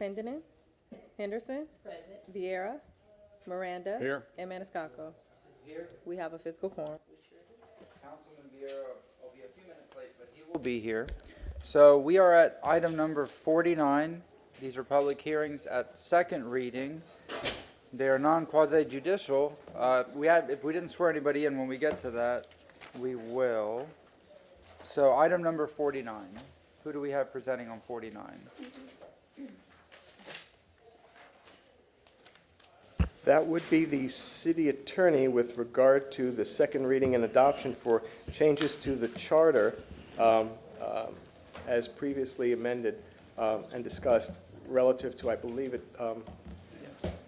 Clendenin. Henderson. Present. Vieira. Miranda. Here. And Maniscalco. Here. We have a fiscal quorum. Councilman Vieira will be a few minutes late, but he will be here. So we are at item number 49. These are public hearings at second reading. They are non-quasi judicial. If we didn't swear anybody in when we get to that, we will. So item number 49. Who do we have presenting on 49? That would be the city attorney with regard to the second reading and adoption for changes to the charter as previously amended and discussed relative to, I believe it,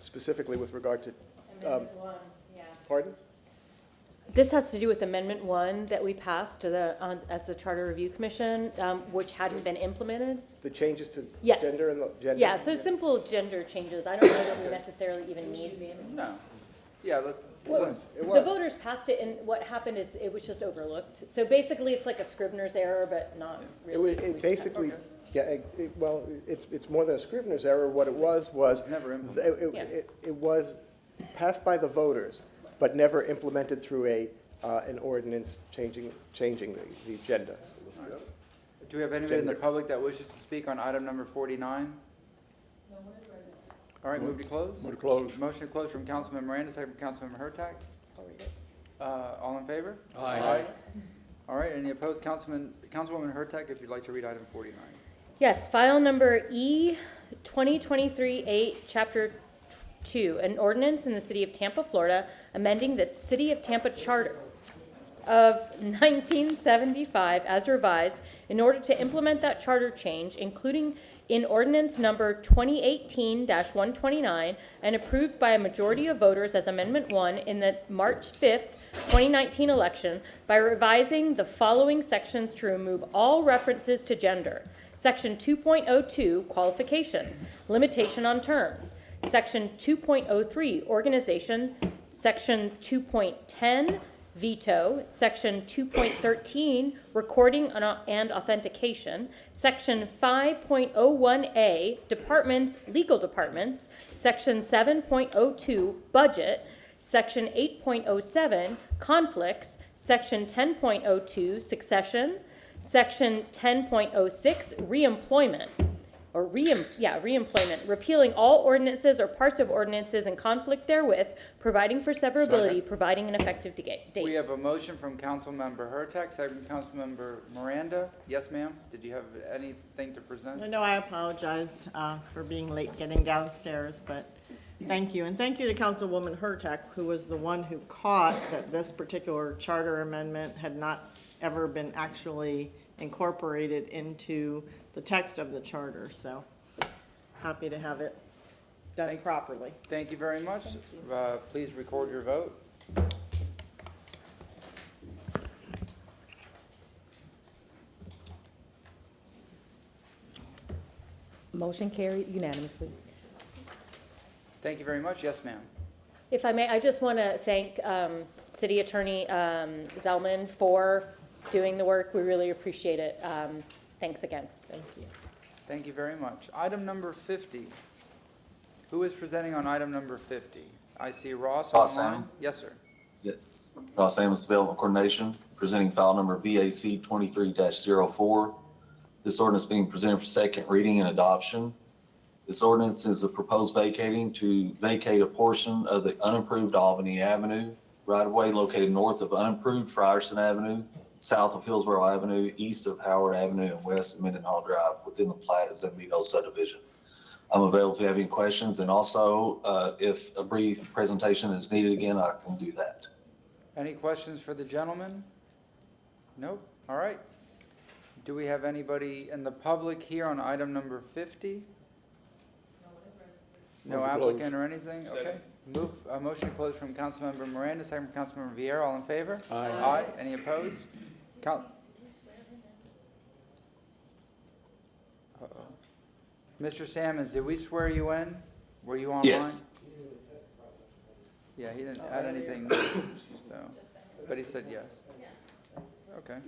specifically with regard to, Amendment 1, yeah. pardon? This has to do with Amendment 1 that we passed to as the Charter Review Commission, which hadn't been implemented. The changes to Yes. gender and the gender? Yeah, so simple gender changes. I don't know that we necessarily even need. No. Yeah, let's. It The was. voters passed it, and what happened is it was just overlooked. So basically, it's like a Scrivener's error, but not really. It basically, yeah, well, it's more than a Scrivener's error. What it was, It's never implemented. it was passed by the voters, but never implemented through an ordinance changing the agenda. Do we have anybody in the public that wishes to speak on item number 49? All right, move to close. Move to close. Motion to close from Councilman Miranda, second from Councilmember Hurtak. I'll read it. All in favor? Aye. All right, any opposed? Councilwoman Hurtak, if you'd like to read item 49. Yes, file number E 2023-8, Chapter 2, an ordinance in the city of Tampa, Florida, amending the City of Tampa Charter of 1975 as revised in order to implement that charter change, including in ordinance number 2018-129 and approved by a majority of voters as Amendment 1 in the March 5th, 2019 election by revising the following sections to remove all references to gender. Section 2.02, qualifications, limitation on terms. Section 2.03, organization. Section 2.10, veto. Section 2.13, recording and authentication. Section 5.01A, departments, legal departments. Section 7.02, budget. Section 8.07, conflicts. Section 10.02, succession. Section 10.06, reemployment. Reemployment, repealing all ordinances or parts of ordinances in conflict therewith, providing for severability, providing an effective date. We have a motion from Councilmember Hurtak, second from Councilmember Miranda. Yes, ma'am? Did you have anything to present? No, I apologize for being late getting downstairs, but thank you. And thank you to Councilwoman Hurtak, who was the one who caught that this particular charter amendment had not ever been actually incorporated into the text of the charter. So happy to have it done properly. Thank you very much. Please record your vote. Motion carried unanimously. Thank you very much. Yes, ma'am. If I may, I just want to thank City Attorney Zellman for doing the work. We really appreciate it. Thanks again. Thank you. Thank you very much. Item number 50. Who is presenting on item number 50? I see Ross Ross online. Ammons. Yes, sir. Yes. Ross Ammons Development Coordination, presenting file number VAC 23-04. This ordinance being presented for second reading and adoption. This ordinance is a proposed vacating to vacate a portion of the unimproved Albany Avenue right-of-way located north of unimproved Frierson Avenue, south of Hillsborough Avenue, east of Howard Avenue, and west of Mendenhall Drive within the plat of Zambito subdivision. I'm available if you have any questions, and also if a brief presentation is needed again, I can do that. Any questions for the gentleman? Nope. All right. Do we have anybody in the public here on item number 50? No Move to applicant close. or anything? Okay. Move a motion to close from Councilmember Miranda, second from Councilmember Vieira. All in favor? Aye. Aye. Any opposed? Mr. Sammons, did we swear you in? Were you online? Yes. Yeah, he didn't add anything, so, but he said yes. Okay.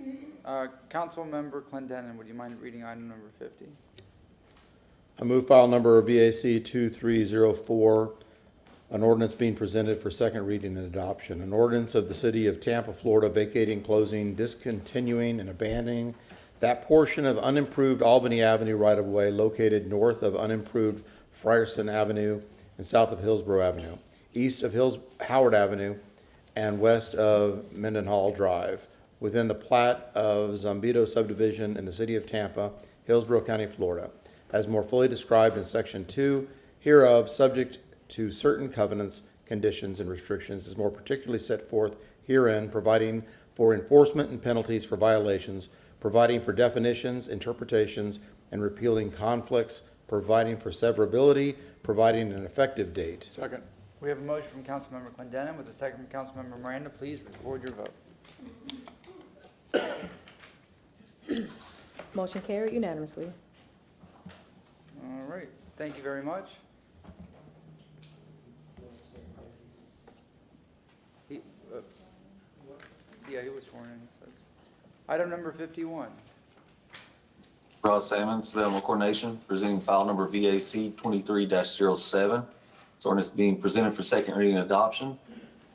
Councilmember Clendenin, would you mind reading item number 50? I move file number VAC 2304, an ordinance being presented for second reading and adoption. An ordinance of the City of Tampa, Florida, vacating, closing, discontinuing, and abandoning that portion of unimproved Albany Avenue right-of-way located north of unimproved Frierson Avenue and south of Hillsborough Avenue, east of Howard Avenue, and west of Mendenhall Drive, within the plat of Zambito subdivision in the City of Tampa, Hillsborough County, Florida, as more fully described in Section 2 hereof, subject to certain covenants, conditions, and restrictions, as more particularly set forth herein, providing for enforcement and penalties for violations, providing for definitions, interpretations, and repealing conflicts, providing for severability, providing an effective date. Second. We have a motion from Councilmember Clendenin with a second from Councilmember Miranda. Please record your vote. Motion carried unanimously. All right, thank you very much. He was sworn in, it says. Item number 51. Ross Sammons, Development Coordination, presenting file number VAC 23-07. This ordinance being presented for second reading and adoption.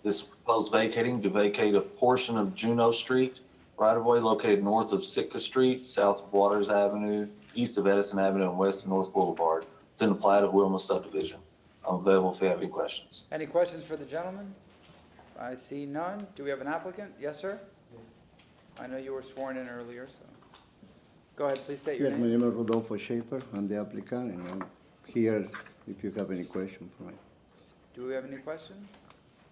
This is proposed vacating to vacate a portion of Juneau Street, right-of-way located north of Sitka Street, south of Waters Avenue, east of Edison Avenue, and west of North Boulevard. It's in the plat of Wilma subdivision. I'm available if you have any questions. Any questions for the gentleman? I see none. Do we have an applicant? Yes, sir? I know you were sworn in earlier, so. Go ahead, please state your Yes, my name. name is Rodolfo Schaefer. I'm the applicant, and I'm here if you have any question for me. Do we have any questions?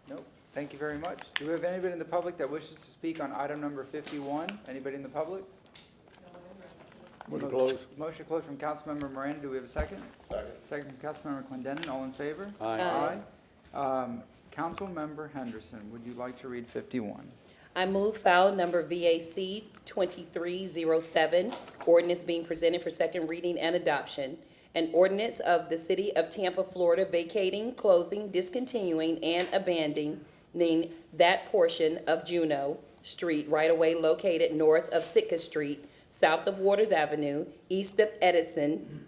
Nope. Thank you very much. Do we have anybody in the public that wishes to speak on item number 51? Anybody in the public? Move to close. Motion closed from Councilmember Miranda. Do we have a second? Second. Second from Councilmember Clendenin. All in favor? Aye. Aye. Councilmember Henderson, would you like to read 51? I move file number VAC 2307, ordinance being presented for second reading and adoption. An ordinance of the City of Tampa, Florida, vacating, closing, discontinuing, and abandoning that portion of Juneau Street right-of-way located north of Sitka Street, south of Waters Avenue, east of Edison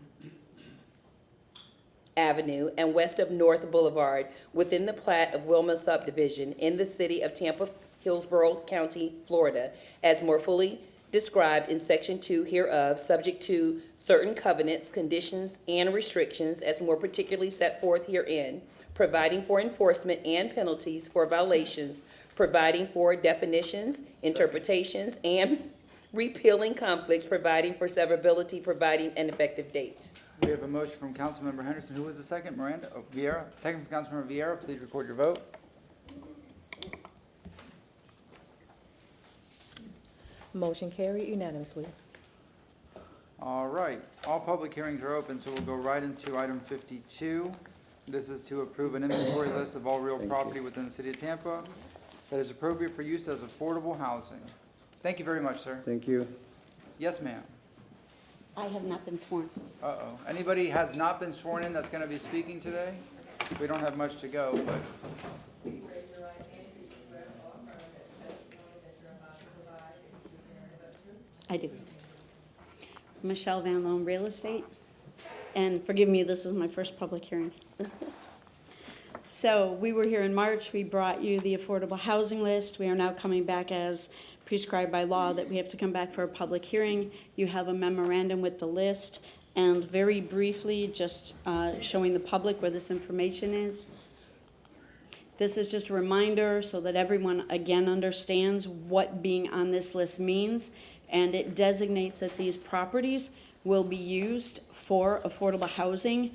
Avenue, and west of North Boulevard, within the plat of Wilma subdivision in the City of Tampa, Hillsborough County, Florida, as more fully described in Section 2 hereof, subject to certain covenants, conditions, and restrictions as more particularly set forth herein, providing for enforcement and penalties for violations, providing for definitions, interpretations, and repealing conflicts, providing for severability, providing an effective date. We have a motion from Councilmember Henderson. Who was the second? Miranda? Oh, Vieira. Second from Councilmember Vieira. Please record your vote. Motion carried unanimously. All right. All public hearings are open, so we'll go right into item 52. This is to approve an inventory list of all real property within the City of Tampa that is appropriate for use as affordable housing. Thank you very much, sir. Thank you. Yes, ma'am. I have not been sworn. Uh-oh. Anybody has not been sworn in that's going to be speaking today? We don't have much to go, but I do. Michelle Van Loan, Real Estate. And forgive me, this is my first public hearing. So we were here in March. We brought you the affordable housing list. We are now coming back as prescribed by law that we have to come back for a public hearing. You have a memorandum with the list. And very briefly, just showing the public where this information is. This is just a reminder so that everyone again understands what being on this list means. And it designates that these properties will be used for affordable housing,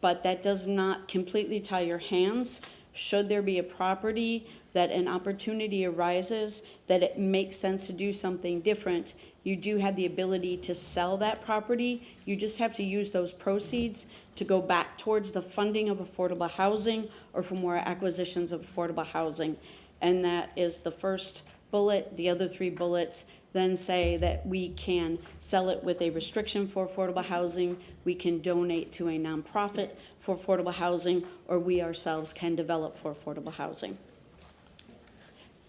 but that does not completely tie your hands. Should there be a property that an opportunity arises that it makes sense to do something different, you do have the ability to sell that property. You just have to use those proceeds to go back towards the funding of affordable housing or for more acquisitions of affordable housing. And that is the first bullet. The other three bullets then say that we can sell it with a restriction for affordable housing, we can donate to a nonprofit for affordable housing, or we ourselves can develop for affordable housing.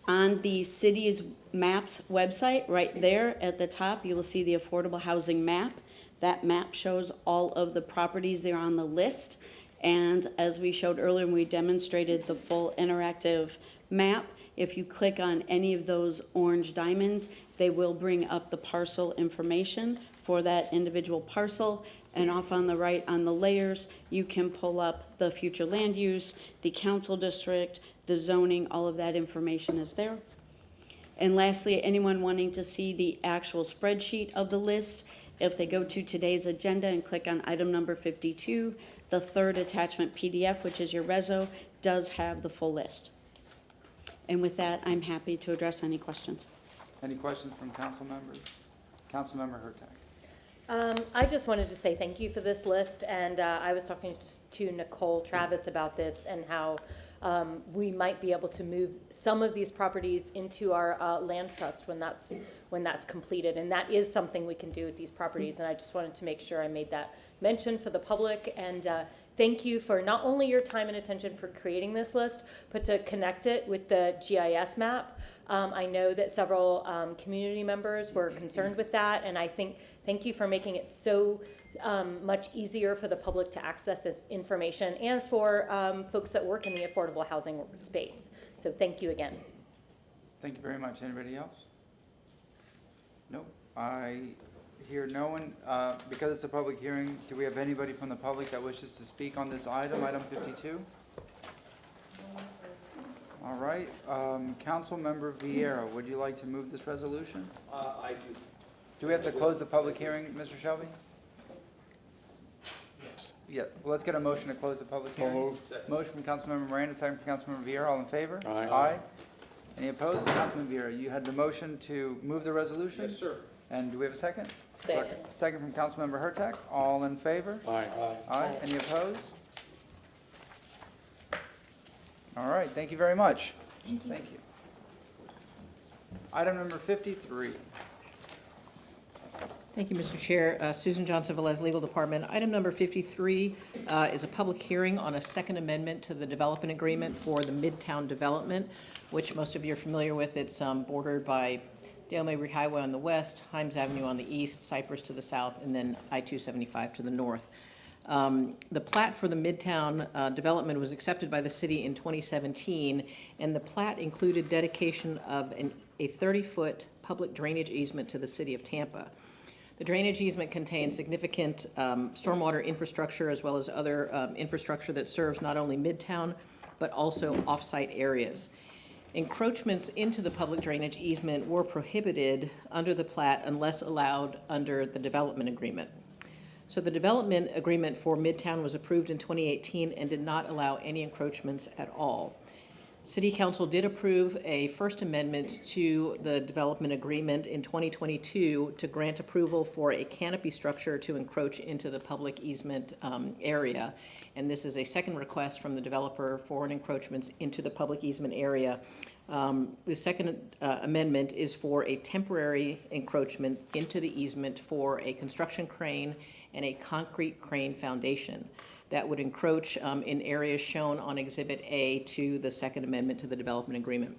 On the city's maps website, right there at the top, you will see the affordable housing map. That map shows all of the properties that are on the list. And as we showed earlier when we demonstrated the full interactive map, if you click on any of those orange diamonds, they will bring up the parcel information for that individual parcel. And off on the right on the layers, you can pull up the future land use, the council district, the zoning, all of that information is there. And lastly, anyone wanting to see the actual spreadsheet of the list, if they go to today's agenda and click on item number 52, the third attachment PDF, which is your reso, does have the full list. And with that, I'm happy to address any questions. Any questions from council members? Councilmember Hurtak. I just wanted to say thank you for this list, and I was talking to Nicole Travis about this and how we might be able to move some of these properties into our land trust when that's completed, and that is something we can do with these properties. And I just wanted to make sure I made that mention for the public. And thank you for not only your time and attention for creating this list, but to connect it with the GIS map. I know that several community members were concerned with that, and I think thank you for making it so much easier for the public to access this information and for folks that work in the affordable housing space. So thank you again. Thank you very much. Anybody else? Nope. I hear no one. Because it's a public hearing, do we have anybody from the public that wishes to speak on this item, item 52? All right. Councilmember Vieira, would you like to move this resolution? I do. Do we have to close the public hearing, Mr. Shelby? Yes. Yeah, well, let's get a motion to close the public hearing. Motion from Councilmember Miranda, second from Councilmember Vieira. All in favor? Aye. Aye. Any opposed? Councilman Vieira, you had the motion to move the resolution? Yes, sir. And do we have a second? Second. Second from Councilmember Hurtak. All in favor? Aye. Aye. Any opposed? All right, thank you very much. Thank you. Item number 53. Thank you, Mr. Chair. Susan Johnson, Velez Legal Department. Item number 53 is a public hearing on a second amendment to the development agreement for the Midtown development, which most of you are familiar with. It's bordered by Dale Mabry Highway on the west, Himes Avenue on the east, Cypress to the south, and then I-275 to the north. The plat for the Midtown development was accepted by the city in 2017, and the plat included dedication of a 30-foot public drainage easement to the city of Tampa. The drainage easement contains significant stormwater infrastructure as well as other infrastructure that serves not only Midtown, but also off-site areas. Encroachments into the public drainage easement were prohibited under the plat unless allowed under the development agreement. So the development agreement for Midtown was approved in 2018 and did not allow any encroachments at all. City Council did approve a first amendment to the development agreement in 2022 to grant approval for a canopy structure to encroach into the public easement area. And this is a second request from the developer for an encroachments into the public easement area. The second amendment is for a temporary encroachment into the easement for a construction crane and a concrete crane foundation that would encroach in areas shown on Exhibit A to the Second Amendment to the Development Agreement.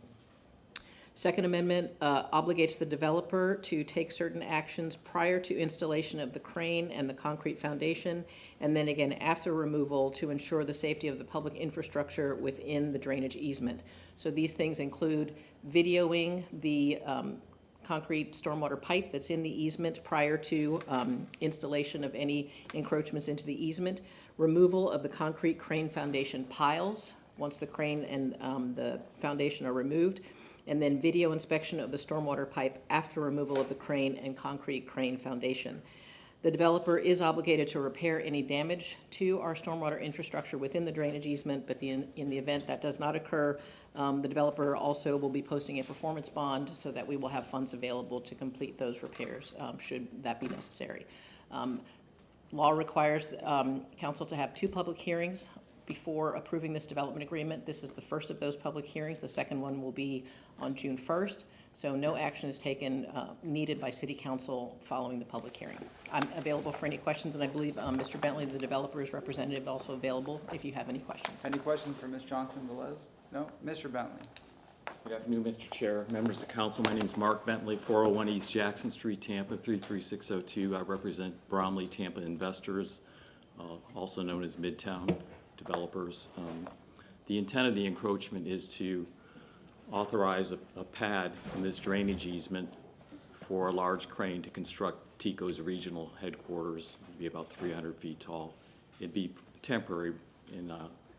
Second Amendment obligates the developer to take certain actions prior to installation of the crane and the concrete foundation, and then again after removal to ensure the safety of the public infrastructure within the drainage easement. So these things include videoing the concrete stormwater pipe that's in the easement prior to installation of any encroachments into the easement, removal of the concrete crane foundation piles once the crane and the foundation are removed, and then video inspection of the stormwater pipe after removal of the crane and concrete crane foundation. The developer is obligated to repair any damage to our stormwater infrastructure within the drainage easement, but in the event that does not occur, the developer also will be posting a performance bond so that we will have funds available to complete those repairs should that be necessary. Law requires council to have 2 public hearings before approving this development agreement. This is the first of those public hearings. The second one will be on June 1st. So no action is taken needed by City Council following the public hearing. I'm available for any questions, and I believe Mr. Bentley, the developer's representative, also available if you have any questions. Any questions for Ms. Johnson Velez? No? Mr. Bentley? Good afternoon, Mr. Chair, members of council. My name is Mark Bentley, 401 East Jackson Street, Tampa, 33602. I represent Bromley Tampa Investors, also known as Midtown Developers. The intent of the encroachment is to authorize a pad in this drainage easement for a large crane to construct TECO's regional headquarters. It'd be about 300 feet tall. It'd be temporary and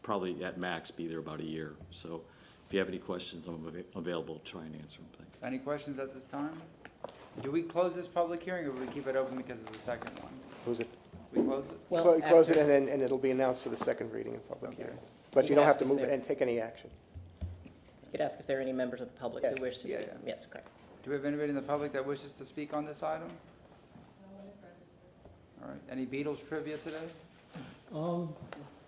probably at max be there about a year. So if you have any questions, I'm available to try and answer them. Thanks. Any questions at this time? Do we close this public hearing, or will we keep it open because of the second one? Close it. We close it? Close it, and it'll be announced for the second reading and public Okay. hearing. But you don't have to move it and take any action. You could ask if there are any members of the public Yes. who wish to Yeah, speak. yeah. Yes, correct. Do we have anybody in the public that wishes to speak on this item? All right, any Beatles trivia today?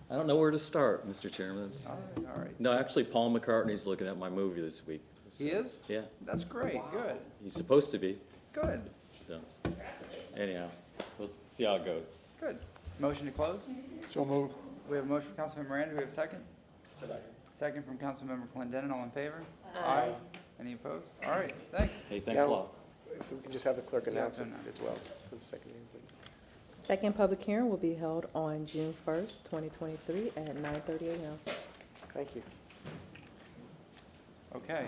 I don't know where to start, Mr. Chairman. All right. No, actually, Paul McCartney's looking at my movie this week. He is? Yeah, That's great, good, he's supposed to be, good, so anyhow, we'll see how it goes. good. Motion to close? So move. We have a motion from Councilmember Miranda, do we have a second? Second from Councilmember Clendenin, all in favor? Aye. Any opposed? All right, thanks. Hey, thanks a Now- lot. If we can just have the clerk announce it announce. as well for the second reading, please. Second public hearing will be held on June 1st, 2023 at 9:30 a.m. Thank you. Okay.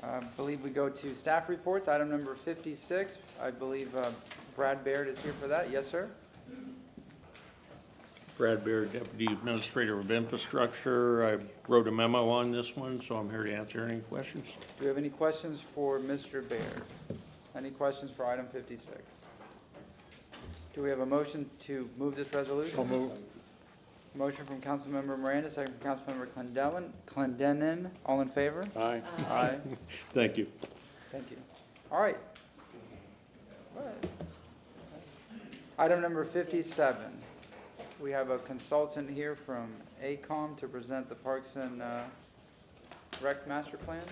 I believe we go to staff reports, item number 56. I believe Brad Baird is here for that. Yes, sir? Brad Baird, Deputy Administrator of Infrastructure. I wrote a memo on this one, so I'm here to answer any questions. Do we have any questions for Mr. Baird? Any questions for item 56? Do we have a motion to move this resolution? So moved. Motion from Councilmember Miranda, second from Councilmember Clendenin. All in favor? Aye. Aye. Thank you. Thank you. All right. Item number 57. We have a consultant here from ACOM to present the Parks and Rec Master Plan.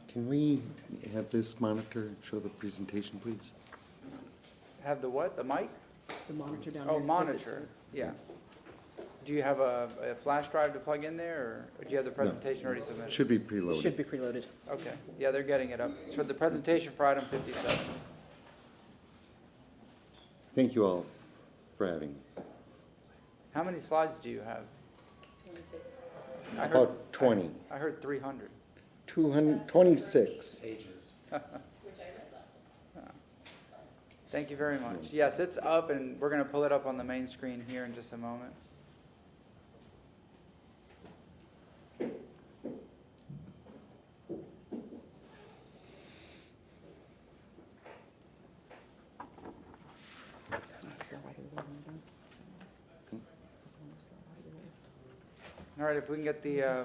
Can we have this monitor show the presentation, please? Have the what? The mic? The monitor down Oh, monitor, yeah. Do you have a flash drive to plug in there, or do you have the presentation already submitted? Should be preloaded. Should be preloaded. Okay, yeah, they're getting it up. It's for the presentation for item 57. Thank you all for having me. How many slides do you have? 26. About 20. I heard 300. 226. Pages. Thank you very much. Yes, it's up, and we're going to pull it up on the main screen here in just a moment. All right, if we can get the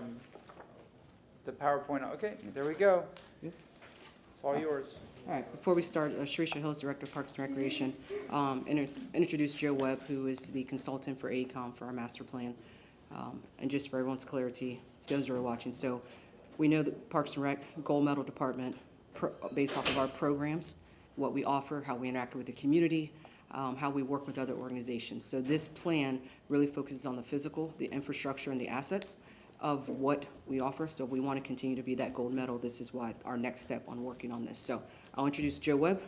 PowerPoint, okay, there we go. It's all yours. All right, before we start, Sharisha Hills, Director of Parks and Recreation, introduce Joe Webb, who is the consultant for ACOM for our master plan. And just for everyone's clarity, those who are watching, so we know that Parks and Rec, gold medal department, based off of our programs, what we offer, how we interact with the community, how we work with other organizations. So this plan really focuses on the physical, the infrastructure, and the assets of what we offer. So if we want to continue to be that gold medal, this is why our next step on working on this. So I'll introduce Joe Webb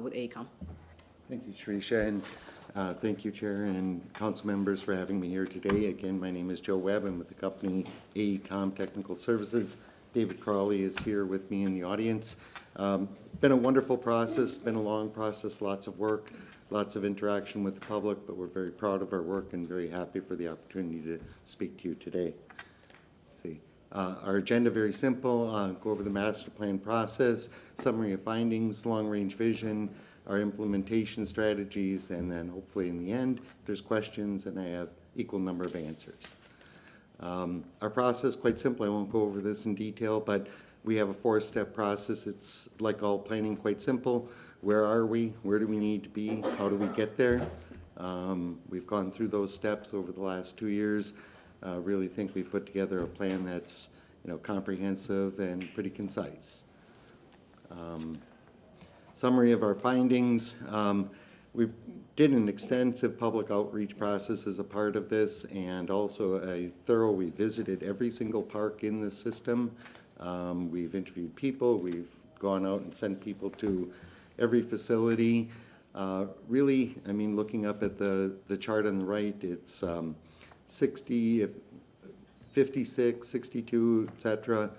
with ACOM. Thank you, Sharisha, and thank you, Chair and council members, for having me here today. Again, my name is Joe Webb. I'm with the company AECOM Technical Services. David Crawley is here with me in the audience. Been a wonderful process, been a long process, lots of work, lots of interaction with the public, but we're very proud of our work and very happy for the opportunity to speak to you today. Let's see. Our agenda, very simple, go over the master plan process, summary of findings, long-range vision, our implementation strategies, and then hopefully in the end, if there's questions, and I have equal number of answers. Our process, quite simple, I won't go over this in detail, but we have a 4-step process. It's like all planning, quite simple. Where are we? Where do we need to be? How do we get there? We've gone through those steps over the last 2 years. Really think we've put together a plan that's, comprehensive and pretty concise. Summary of our findings. we did an extensive public outreach process as a part of this, and also we visited every single park in the system. We've interviewed people, we've gone out and sent people to every facility. Really, I mean, looking up at the chart on the right, it's 60, 56, 62, et cetera.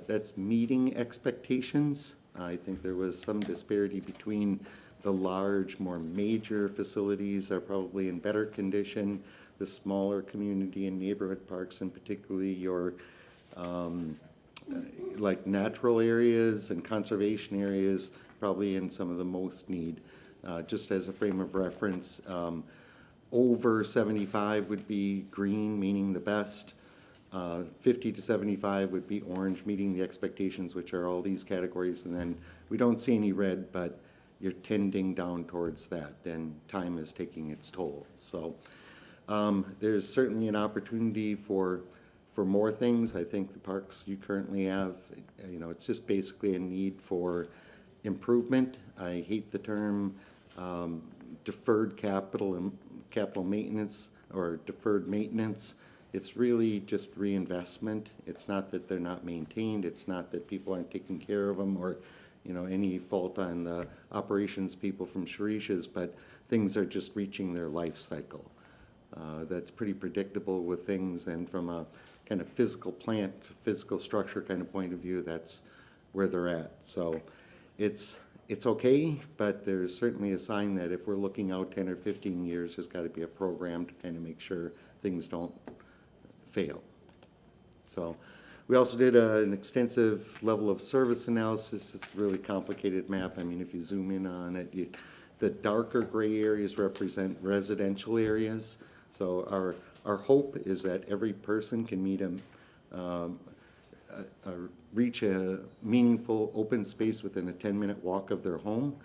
That's meeting expectations. I think there was some disparity between the large, more major facilities are probably in better condition. The smaller community and neighborhood parks, and particularly your like natural areas and conservation areas, probably in some of the most need. Just as a frame of reference, over 75 would be green, meaning the best. 50 to 75 would be orange, meeting the expectations, which are all these categories. And then we don't see any red, but you're tending down towards that, and time is taking its toll. So there's certainly an opportunity for more things. I think the parks you currently have, you know, it's just basically a need for improvement. I hate the term deferred capital and capital maintenance or deferred maintenance. It's really just reinvestment. It's not that they're not maintained. It's not that people aren't taking care of them, or, you know, any fault on the operations people from Shirishas, but things are just reaching their life cycle. That's pretty predictable with things, and from a kind of physical plant, physical structure kind of point of view, that's where they're at. So it's okay, but there's certainly a sign that if we're looking out 10 or 15 years, there's got to be a program to kind of make sure things don't fail. So we also did an extensive level of service analysis. It's a really complicated map. I mean, if you zoom in on it, the darker gray areas represent residential areas. So our hope is that every person can reach a meaningful open space within a 10-minute walk of their home.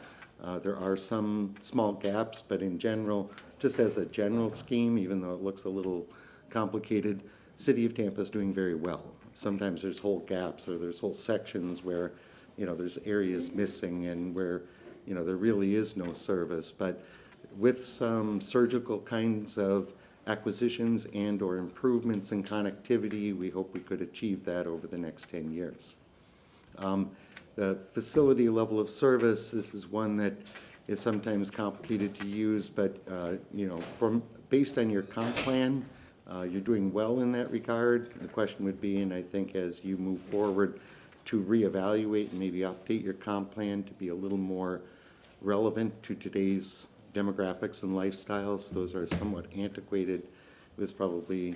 There are some small gaps, but in general, just as a general scheme, even though it looks a little complicated, City of Tampa is doing very well. Sometimes there's whole gaps, or there's whole sections where, you know, there's areas missing and where, you know, there really is no service. But with some surgical kinds of acquisitions and or improvements in connectivity, we hope we could achieve that over the next 10 years. The facility level of service, this is one that is sometimes complicated to use, but you know, based on your comp plan, you're doing well in that regard. The question would be, and I think as you move forward, to reevaluate and maybe update your comp plan to be a little more relevant to today's demographics and lifestyles. Those are somewhat antiquated. It was probably,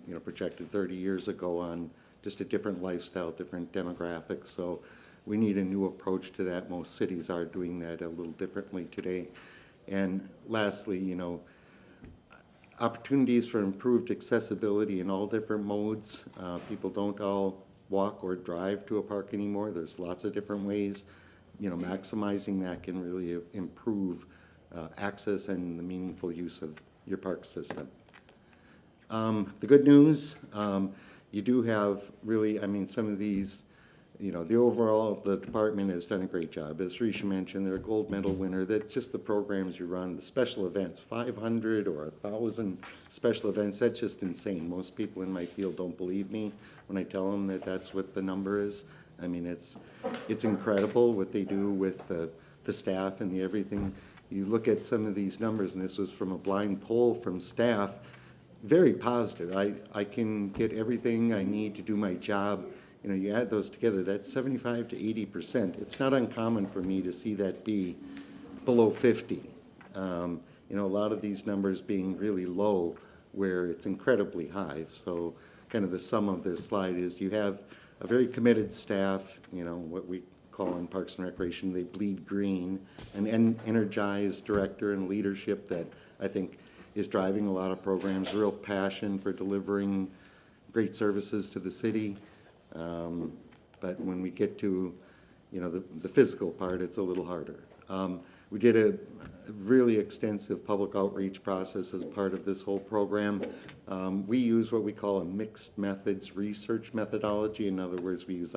you know, projected 30 years ago on just a different lifestyle, different demographics. So we need a new approach to that. Most cities are doing that a little differently today. And lastly, you know, opportunities for improved accessibility in all different modes. People don't all walk or drive to a park anymore. There's lots of different ways. You know, maximizing that can really improve access and the meaningful use of your park system. The good news, you do have really, I mean, some of these, you know, the department has done a great job. As Risha mentioned, they're a gold medal winner. That's just the programs you run, the special events, 500 or 1,000 special events. That's just insane. Most people in my field don't believe me when I tell them that that's what the number is. I mean, it's incredible what they do with the staff and the everything. You look at some of these numbers, and this was from a blind poll from staff, very positive. I can get everything I need to do my job. You know, you add those together, that's 75 to 80%. It's not uncommon for me to see that be below 50. You know, a lot of these numbers being really low where it's incredibly high. So kind of the sum of this slide is you have a very committed staff, you know, what we call in Parks and Recreation, they bleed green, an energized director and leadership that I think is driving a lot of programs, real passion for delivering great services to the city. But when we get to, you know, the physical part, it's a little harder. We did a really extensive public outreach process as part of this whole program. We use what we call a mixed methods research methodology. In other words, we use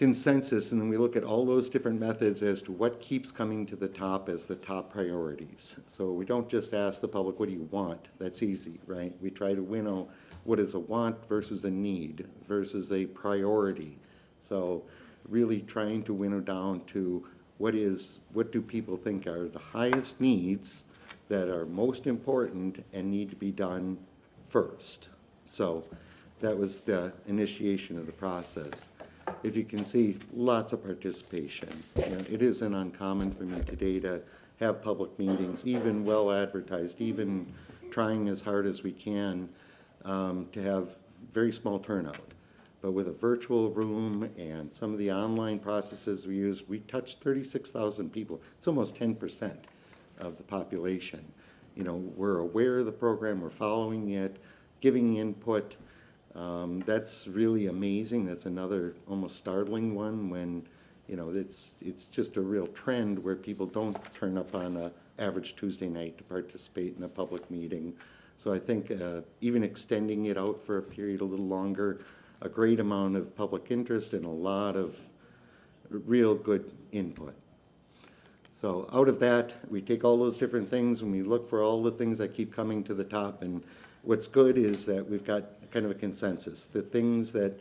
consensus, and then we look at all those different methods as to what keeps coming to the top as the top priorities. So we don't just ask the public, what do you want? That's easy, right? We try to winnow what is a want versus a need versus a priority. So really trying to winnow down to what do people think are the highest needs that are most important and need to be done first. So that was the initiation of the process. If you can see, lots of participation. You know, it isn't uncommon for me today to have public meetings, even well advertised, even trying as hard as we can to have very small turnout. But with a virtual room and some of the online processes we use, we touched 36,000 people. It's almost 10% of the population. You know, we're aware of the program, we're following it, giving input. That's really amazing. That's another almost startling one when, you know, it's just a real trend where people don't turn up on an average Tuesday night to participate in a public meeting. So I think even extending it out for a period a little longer, a great amount of public interest and a lot of real good input. So out of that, we take all those different things and we look for all the things that keep coming to the top. And what's good is that we've got kind of a consensus. The things that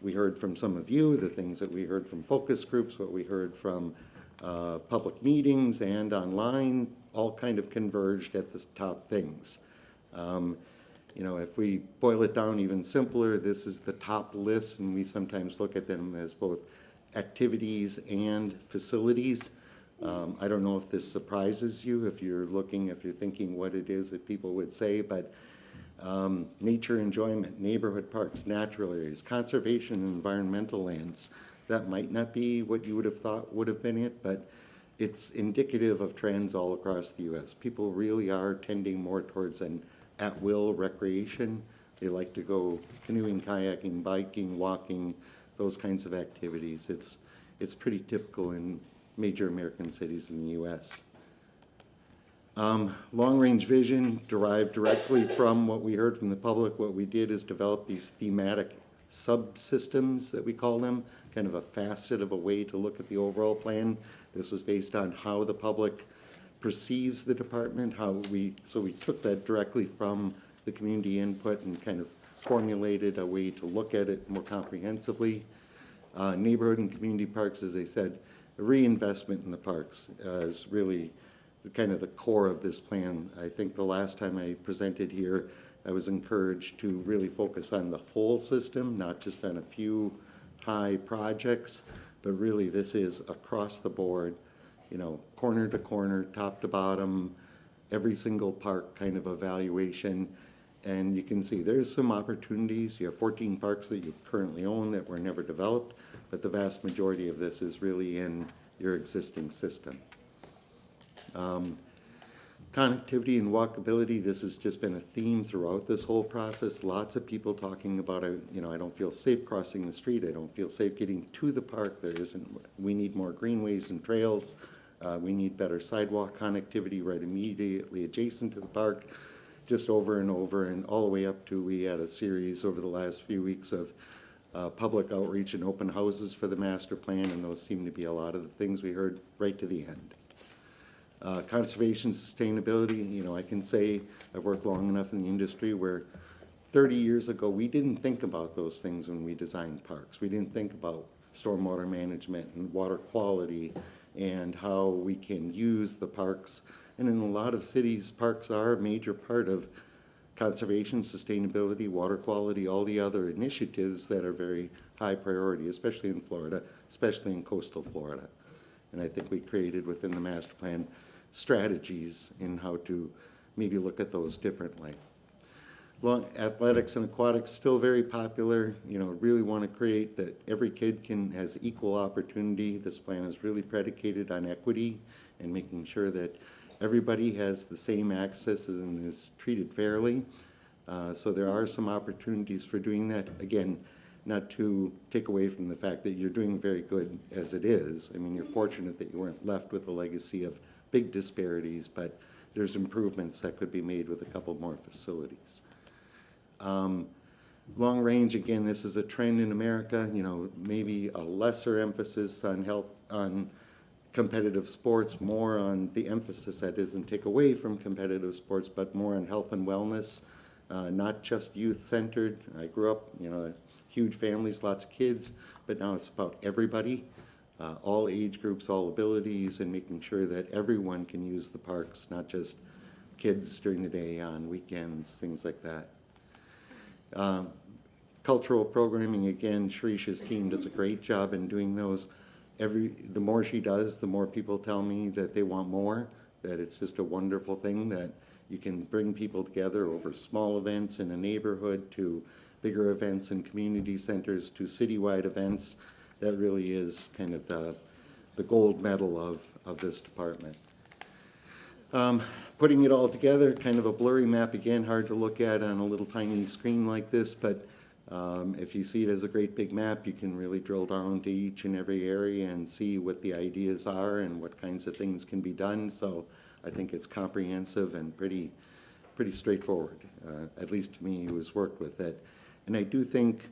we heard from some of you, the things that we heard from focus groups, what we heard from public meetings and online, all kind of converged at the top things. You know, if we boil it down even simpler, this is the top list, and we sometimes look at them as both activities and facilities. I don't know if this surprises you, if you're thinking what it is that people would say, but nature enjoyment, neighborhood parks, natural areas, conservation and environmental lands, that might not be what you would have thought would have been it, but it's indicative of trends all across the U.S. People really are tending more towards an at-will recreation. They like to go canoeing, kayaking, biking, walking, those kinds of activities. It's pretty typical in major American cities in the U.S. Long-range vision derived directly from what we heard from the public. What we did is develop these thematic subsystems that we call them, kind of a facet of a way to look at the overall plan. This was based on how the public perceives the department, so we took that directly from the community input and kind of formulated a way to look at it more comprehensively. Neighborhood and community parks, as I said, reinvestment in the parks is really kind of the core of this plan. I think the last time I presented here, I was encouraged to really focus on the whole system, not just on a few high projects, but really this is across the board, you know, corner to corner, top to bottom, every single park kind of evaluation. And you can see there's some opportunities. You have 14 parks that you currently own that were never developed, but the vast majority of this is really in your existing system. Connectivity and walkability, this has just been a theme throughout this whole process. Lots of people talking about, you know, I don't feel safe crossing the street. I don't feel safe getting to the park. We need more greenways and trails. We need better sidewalk connectivity right immediately adjacent to the park, just over and over and all the way up to, we had a series over the last few weeks of public outreach and open houses for the master plan, and those seem to be a lot of the things we heard right to the end. Conservation, sustainability, you know, I can say I've worked long enough in the industry where 30 years ago, we didn't think about those things when we designed parks. We didn't think about stormwater management and water quality and how we can use the parks. And in a lot of cities, parks are a major part of conservation, sustainability, water quality, all the other initiatives that are very high priority, especially in Florida, especially in coastal Florida. And I think we created within the master plan strategies in how to maybe look at those differently. Athletics and aquatics still very popular. You know, really want to create that every kid has equal opportunity. This plan is really predicated on equity and making sure that everybody has the same access and is treated fairly. So there are some opportunities for doing that. Again, not to take away from the fact that you're doing very good as it is. I mean, you're fortunate that you weren't left with a legacy of big disparities, but there's improvements that could be made with a couple more facilities. Long range, again, this is a trend in America, you know, maybe a lesser emphasis on health, on competitive sports, more on the emphasis that doesn't take away from competitive sports, but more on health and wellness, not just youth-centered. I grew up, you know, huge families, lots of kids, but now it's about everybody, all age groups, all abilities, and making sure that everyone can use the parks, not just kids during the day, on weekends, things like that. Cultural programming, again, Shrisha's team does a great job in doing those. The more she does, the more people tell me that they want more, that it's just a wonderful thing that you can bring people together over small events in a neighborhood to bigger events in community centers to citywide events. That really is kind of the gold medal of this department. Putting it all together, kind of a blurry map again, hard to look at on a little tiny screen like this, but if you see it as a great big map, you can really drill down to each and every area and see what the ideas are and what kinds of things can be done. So I think it's comprehensive and pretty straightforward, at least to me who has worked with it. And I do think,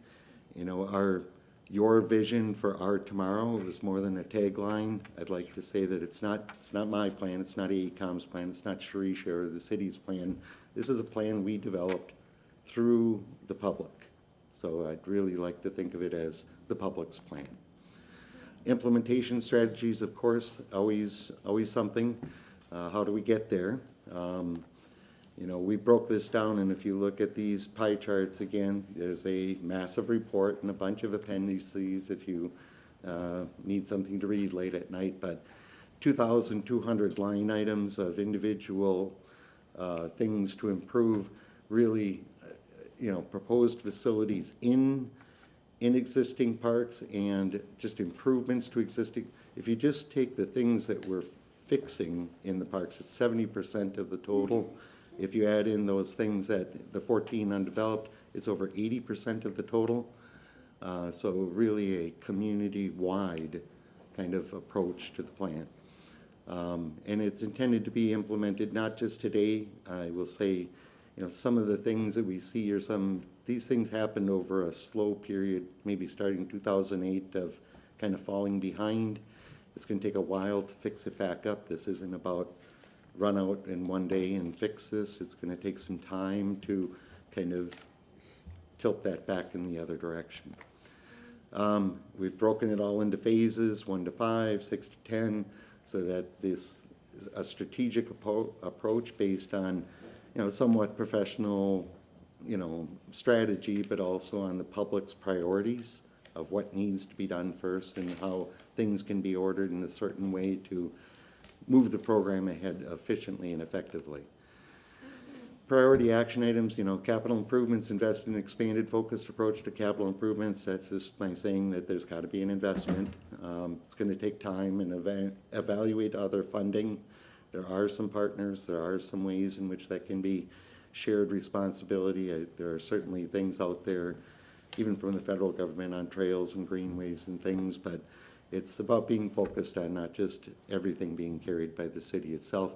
you know, your vision for our tomorrow is more than a tagline. I'd like to say that it's not my plan, it's not AECOM's plan, it's not Shrisha or the city's plan. This is a plan we developed through the public. So I'd really like to think of it as the public's plan. Implementation strategies, of course, always something. How do we get there? You know, we broke this down, and if you look at these pie charts again, there's a massive report and a bunch of appendices if you need something to read late at night, but 2,200 line items of individual things to improve really, you know, proposed facilities in existing parks and just improvements to existing. If you just take the things that we're fixing in the parks, it's 70% of the total. If you add in those things that the 14 undeveloped, it's over 80% of the total. So really a community-wide kind of approach to the plan. And it's intended to be implemented not just today. I will say, you know, some of the things that we see are these things happened over a slow period, maybe starting 2008 of kind of falling behind. It's going to take a while to fix it back up. This isn't about run out in one day and fix this. It's going to take some time to kind of tilt that back in the other direction. We've broken it all into phases, 1 to 5, 6 to 10, so that this is a strategic approach based on, you know, somewhat professional, you know, strategy, but also on the public's priorities of what needs to be done first and how things can be ordered in a certain way to move the program ahead efficiently and effectively. Priority action items, you know, capital improvements, invest in an expanded focused approach to capital improvements. That's just my saying that there's got to be an investment. It's going to take time and evaluate other funding. There are some partners, there are some ways in which that can be shared responsibility. There are certainly things out there, even from the federal government, on trails and greenways and things, but it's about being focused on not just everything being carried by the city itself.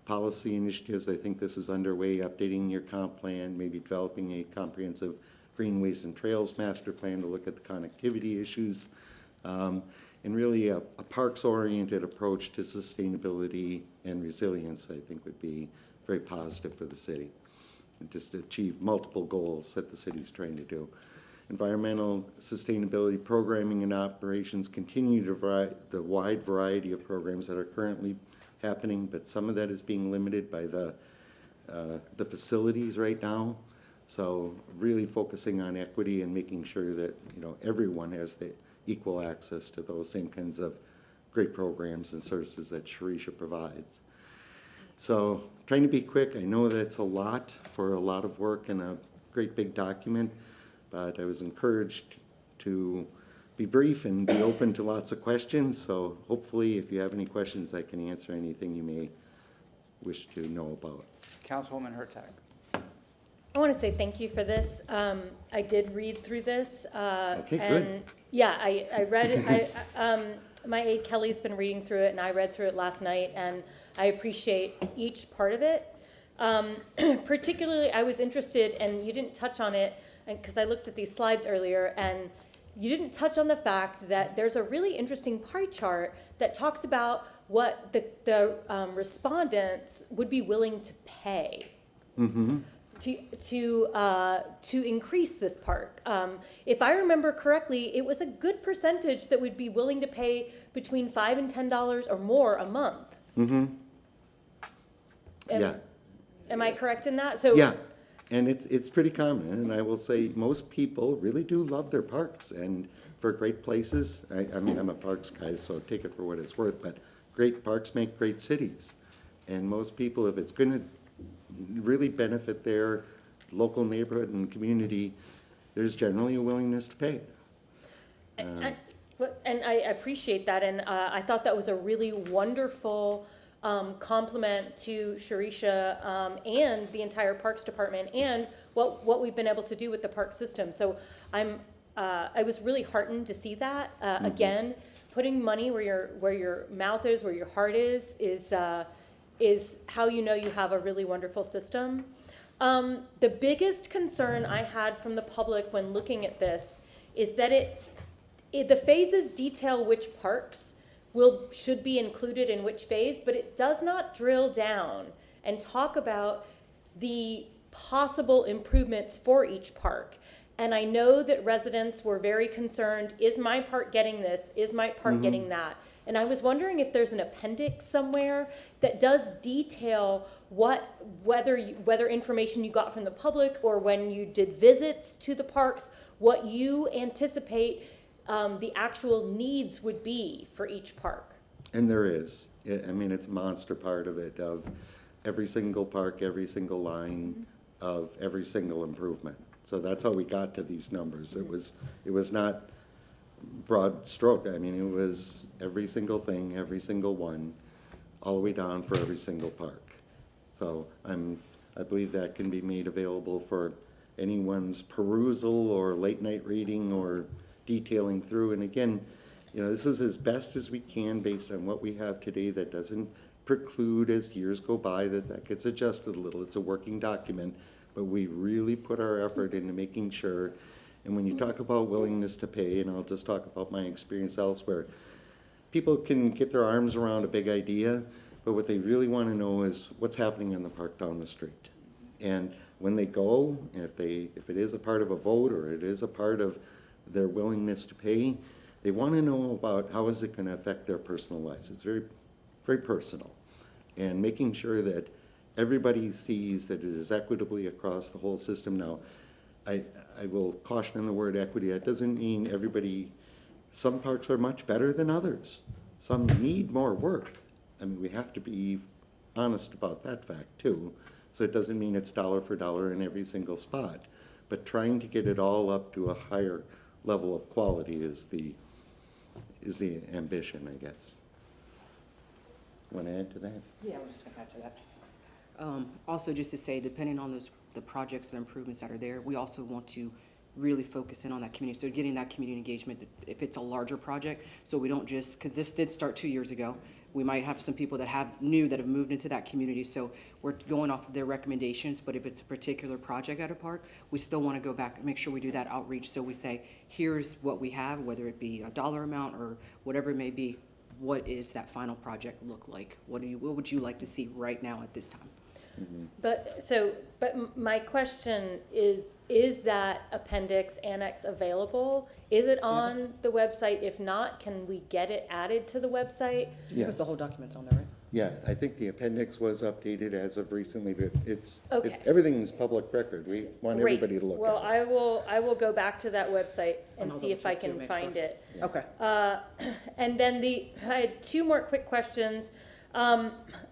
Policy initiatives, I think this is underway, updating your comp plan, maybe developing a comprehensive greenways and trails master plan to look at the connectivity issues, and really a parks-oriented approach to sustainability and resilience, I think would be very positive for the city. And just to achieve multiple goals that the city is trying to do. Environmental sustainability programming and operations continue to the wide variety of programs that are currently happening, but some of that is being limited by the facilities right now. So really focusing on equity and making sure that, you know, everyone has the equal access to those same kinds of great programs and services that Shrisha provides. So trying to be quick, I know that's a lot for a lot of work and a great big document, but I was encouraged to be brief and be open to lots of questions. So hopefully if you have any questions, I can answer anything you may wish to know about. Councilwoman Hurtak. I want to say thank you for this. I did read through this. Okay, and good. Yeah, I read it. My aide Kelly's been reading through it, and I read through it last night, and I appreciate each part of it. Particularly, I was interested, and you didn't touch on it, and because I looked at these slides earlier, and you didn't touch on the fact that there's a really interesting pie chart that talks about what the respondents would be willing to pay to increase this park. If I remember correctly, it was a good percentage that would be willing to pay between $5 and $10 or more a month. Am I correct in that? So Yeah, and it's pretty common, and I will say most people really do love their parks, and for great places, I mean, I'm a parks guy, so take it for what it's worth, but great parks make great cities. And most people, if it's gonna really benefit their local neighborhood and community, there's generally a willingness to pay. And I appreciate that, and I thought that was a really wonderful compliment to Sharisha and the entire Parks Department, and what we've been able to do with the park system. So I was really heartened to see that. Again, putting money where your mouth is, where your heart is how you know you have a really wonderful system. The biggest concern I had from the public when looking at this is that the phases detail which parks should be included in which phase, but it does not drill down and talk about the possible improvements for each park. And I know that residents were very concerned, is my park getting this? Is my park getting that? And I was wondering if there's an appendix somewhere that does detail whether information you got from the public or when you did visits to the parks, what you anticipate the actual needs would be for each park. And there is. I mean, it's a monster part of it, of every single park, every single line of every single improvement. So that's how we got to these numbers. It was not broad stroke. I mean, it was every single thing, every single one, all the way down for every single park. So I believe that can be made available for anyone's perusal or late night reading or detailing through. And again, you know, this is as best as we can based on what we have today. That doesn't preclude, as years go by, that gets adjusted a little. It's a working document, but we really put our effort into making sure. And when you talk about willingness to pay, and I'll just talk about my experience elsewhere, people can get their arms around a big idea, but what they really want to know is what's happening in the park down the street. And when they go, and if it is a part of a vote or it is a part of their willingness to pay, they want to know about how is it going to affect their personal lives. It's very, very personal. And making sure that everybody sees that it is equitably across the whole system. Now, I will caution in the word equity. That doesn't mean everybody, some parks are much better than others. Some need more work. I mean, we have to be honest about that fact too. So it doesn't mean it's dollar for dollar in every single spot. But trying to get it all up to a higher level of quality is the ambition, I guess. Want to add to that? Yeah, I'm just going to add to that. Also, just to say, depending on the projects and improvements that are there, we also want to really focus in on that community. So getting that community engagement, if it's a larger project, so we don't just, because this did start 2 years ago, we might have some people that have moved into that community, so we're going off of their recommendations, but if it's a particular project at a park, we still want to go back and make sure we do that outreach. So we say, here's what we have, whether it be a dollar amount or whatever it may be, what is that final project look like? What would you like to see right now at this time? But my question is that appendix annex available? Is it on the website? If not, can we get it added to the website? Yeah. Because the whole document's on there, right? Yeah, I think the appendix was updated as of recently, but Okay. everything's public record. We want Great. everybody to look Well, at it. I will go back to that website and I'll see if I double check too, can make find sure. it. Okay. And then I had two more quick questions.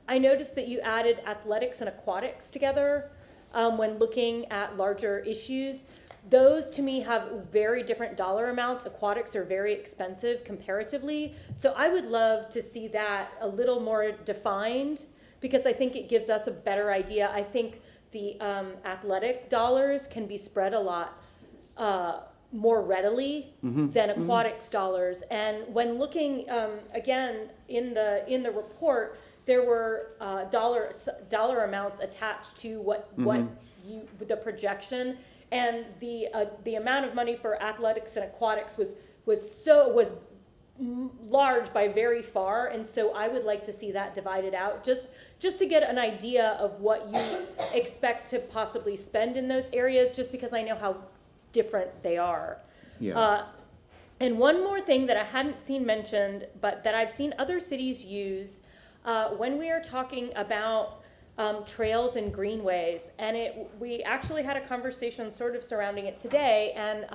I noticed that you added athletics and aquatics together when looking at larger issues. Those to me have very different dollar amounts. Aquatics are very expensive comparatively. So I would love to see that a little more defined because I think it gives us a better idea. I think the athletic dollars can be spread a lot more readly than aquatics dollars. And when looking again in the report, there were dollar amounts attached to the projection, and the amount of money for athletics and aquatics was large by very far, and so I would like to see that divided out, just to get an idea of what you expect to possibly spend in those areas, just because I know how different they are. Yeah. And one more thing that I hadn't seen mentioned, but that I've seen other cities use when we are talking about trails and greenways, and we actually had a conversation sort of surrounding it today, and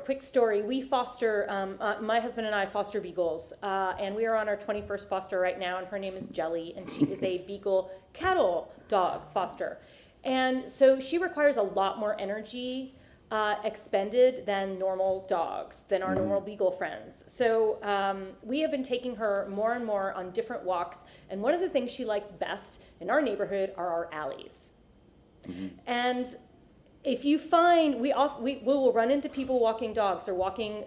quick story. We foster, my husband and I foster beagles, and we are on our 21st foster right now, and her name is Jelly, and she is a beagle cattle dog foster. And so she requires a lot more energy expended than normal dogs, than our normal beagle friends. So we have been taking her more and more on different walks, and one of the things she likes best in our neighborhood are our alleys. And if you find, we will run into people walking dogs or walking,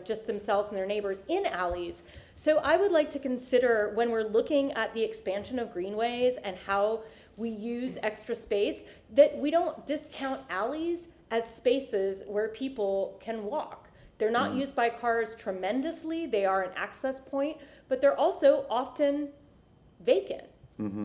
just themselves and their neighbors in alleys. So I would like to consider, when we're looking at the expansion of greenways and how we use extra space, that we don't discount alleys as spaces where people can walk. They're not used by cars tremendously. They are an access point, but they're also often vacant.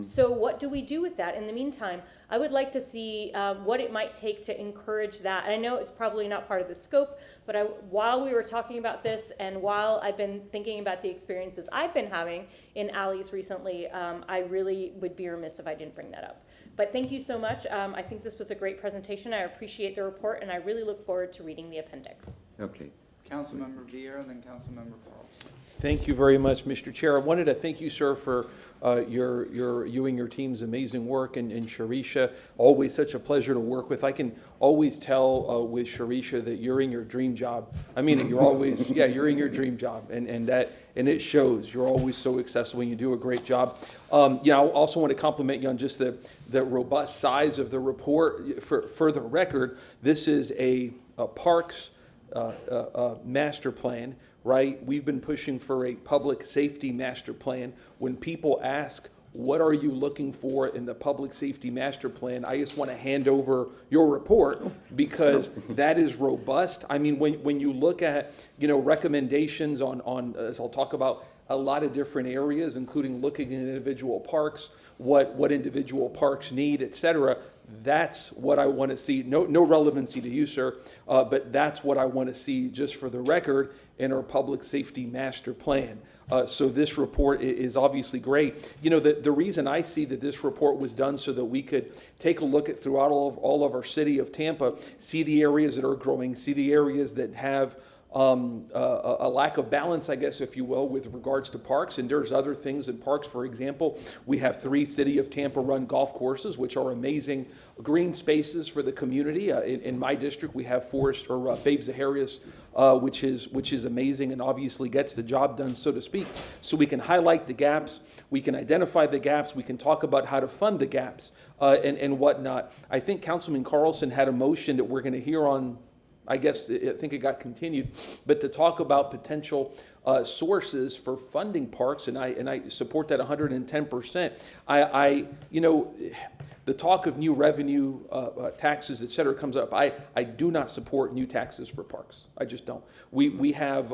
So what do we do with that? In the meantime, I would like to see what it might take to encourage that. And I know it's probably not part of the scope, but while we were talking about this and while I've been thinking about the experiences I've been having in alleys recently, I really would be remiss if I didn't bring that up. But thank you so much. I think this was a great presentation. I appreciate the report, and I really look forward to reading the appendix. Okay. Councilmember Vieira, then Councilmember Paul. Thank you very much, Mr. Chair. I wanted to thank you, sir, for you and your team's amazing work, and Sharisha, always such a pleasure to work with. I can always tell with Sharisha that you're in your dream job. I mean, you're always, you're in your dream job, and it shows. You're always so accessible, and you do a great job. I also want to compliment you on just the robust size of the report. For the record, this is a parks master plan, right? We've been pushing for a public safety master plan. When people ask, what are you looking for in the public safety master plan, I just want to hand over your report, because that is robust. I mean, when you look at, recommendations on as I'll talk about, a lot of different areas, including looking at individual parks, what individual parks need, et cetera. That's what I want to see. No relevancy to you, sir, but that's what I want to see, just for the record, in our public safety master plan. So this report is obviously great. The reason I see that this report was done so that we could take a look at throughout all of our city of Tampa, see the areas that are growing, see the areas that have a lack of balance, I guess, if you will, with regards to parks. And there's other things in parks. For example, we have 3 City of Tampa run golf courses, which are amazing green spaces for the community. In my district, we have Forest or Babe Zaharias, which is amazing and obviously gets the job done, so to speak. So we can highlight the gaps, we can identify the gaps, we can talk about how to fund the gaps and whatnot. I think Councilman Carlson had a motion that we're going to hear on. I guess I think it got continued, but to talk about potential sources for funding parks, and I support that 110%. The talk of new revenue, taxes, et cetera, comes up. I do not support new taxes for parks. I just don't. We have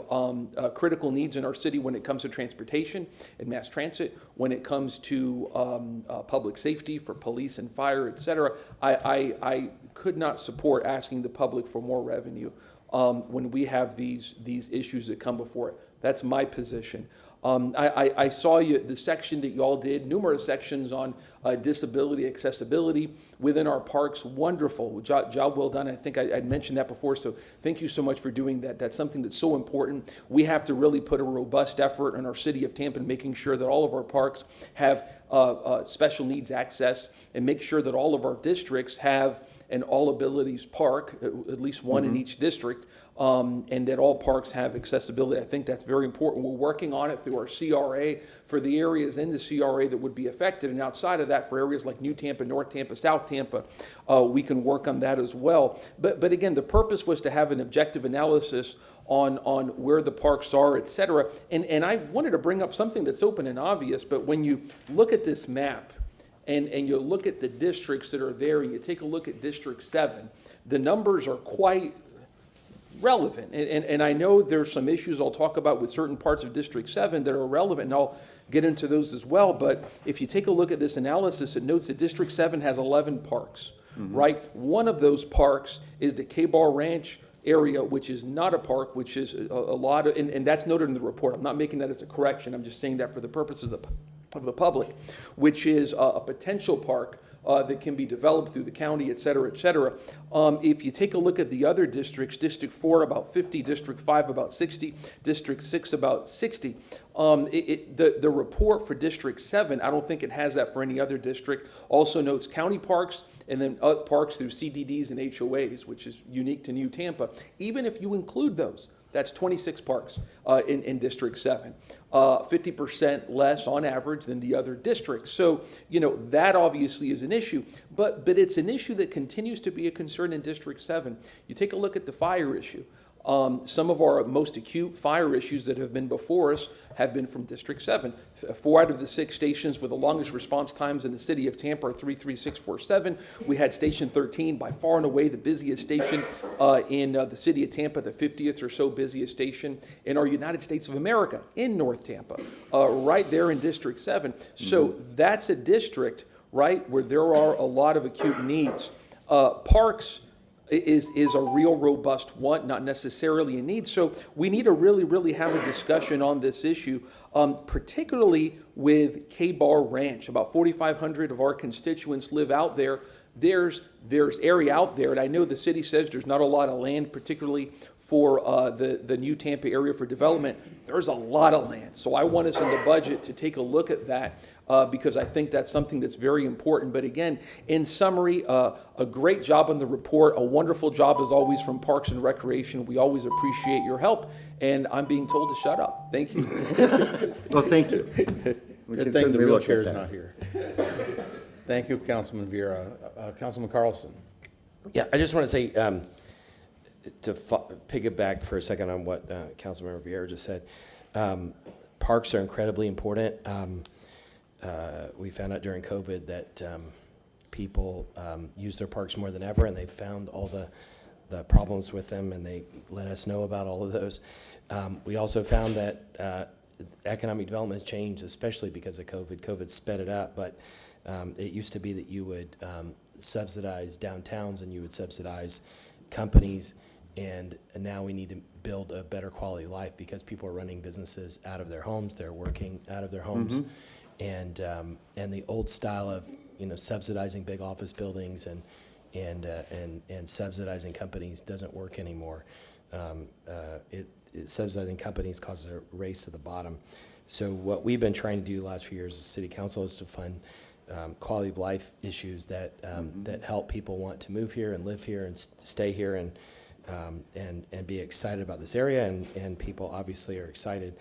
critical needs in our city when it comes to transportation and mass transit, when it comes to public safety for police and fire, et cetera. I could not support asking the public for more revenue when we have these issues that come before it. That's my position. I saw the section that you all did, numerous sections on disability accessibility within our parks. Wonderful. Job well done. I think I'd mentioned that before, so thank you so much for doing that. That's something that's so important. We have to really put a robust effort in our city of Tampa in making sure that all of our parks have special needs access, and make sure that all of our districts have an all abilities park, at least one in each district, and that all parks have accessibility. I think that's very important. We're working on it through our CRA for the areas in the CRA that would be affected, and outside of that, for areas like New Tampa, North Tampa, South Tampa, we can work on that as well. But again, the purpose was to have an objective analysis on where the parks are, et cetera. And I wanted to bring up something that's open and obvious, but when you look at this map, and you look at the districts that are there, and you take a look at District 7, the numbers are quite relevant. And I know there's some issues I'll talk about with certain parts of District 7 that are relevant, and I'll get into those as well. But if you take a look at this analysis, it notes that District 7 has 11 parks, right? One of those parks is the K-Bar Ranch area, which is not a park, which is a lot of, and that's noted in the report. I'm not making that as a correction. I'm just saying that for the purposes of the public, which is a potential park that can be developed through the county, et cetera, et cetera. If you take a look at the other districts, District 4 about 50, District 5 about 60, District 6 about 60. The report for District 7, I don't think it has that for any other district, also notes county parks and then parks through CDDs and HOAs, which is unique to New Tampa. Even if you include those, that's 26 parks in District 7, 50% less on average than the other districts. So, you know, that obviously is an issue, but it's an issue that continues to be a concern in District 7. You take a look at the fire issue. Some of our most acute fire issues that have been before us have been from District 7. 4 out of the 6 stations with the longest response times in the city of Tampa are 33647. We had Station 13, by far and away the busiest station in the city of Tampa, the 50th or so busiest station in our United States of America, in North Tampa, right there in District 7. So that's a district, right, where there are a lot of acute needs. Parks is a real robust want, not necessarily a need. So we need to really have a discussion on this issue, particularly with K-Bar Ranch. About 4,500 of our constituents live out there. There's area out there, and I know the city says there's not a lot of land, particularly for the New Tampa area for development. There's a lot of land. So I want us in the budget to take a look at that because I think that's something that's very important. But again, in summary, a great job on the report, a wonderful job as always from Parks and Recreation. We always appreciate your help, and I'm being told to shut up. Thank you. Well, thank you. Good thing the wheelchair is not here. Thank you, Councilman Vieira. Councilman Carlson. Yeah, I just want to say, to piggyback for a second on what Councilmember Vieira just said, parks are incredibly important. We found out during COVID that people use their parks more than ever, and they found all the problems with them, and they let us know about all of those. We also found that economic development has changed, especially because of COVID. COVID sped it up, but it used to be that you would subsidize downtowns and you would subsidize companies, and now we need to build a better quality of life because people are running businesses out of their homes, they're working out of their homes, and the old style of subsidizing big office buildings and subsidizing companies doesn't work anymore. Subsidizing companies causes a race to the bottom. So what we've been trying to do the last few years as City Council is to fund quality of life issues that that help people want to move here and live here and stay here and be excited about this area, and people obviously are excited.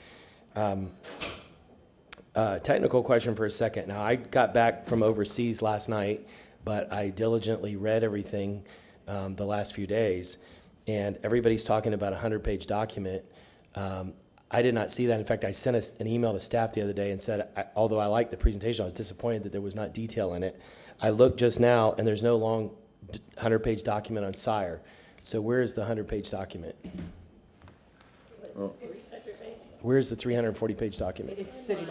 Technical question for a second. Now, I got back from overseas last night, but I diligently read everything the last few days, and everybody's talking about a 100-page document. I did not see that. In fact, I sent an email to staff the other day and said, although I liked the presentation, I was disappointed that there was not detail in it. I looked just now, and there's no long 100-page document on SIRE. So where is the 100-page document? Where's the 340-page document? It's sitting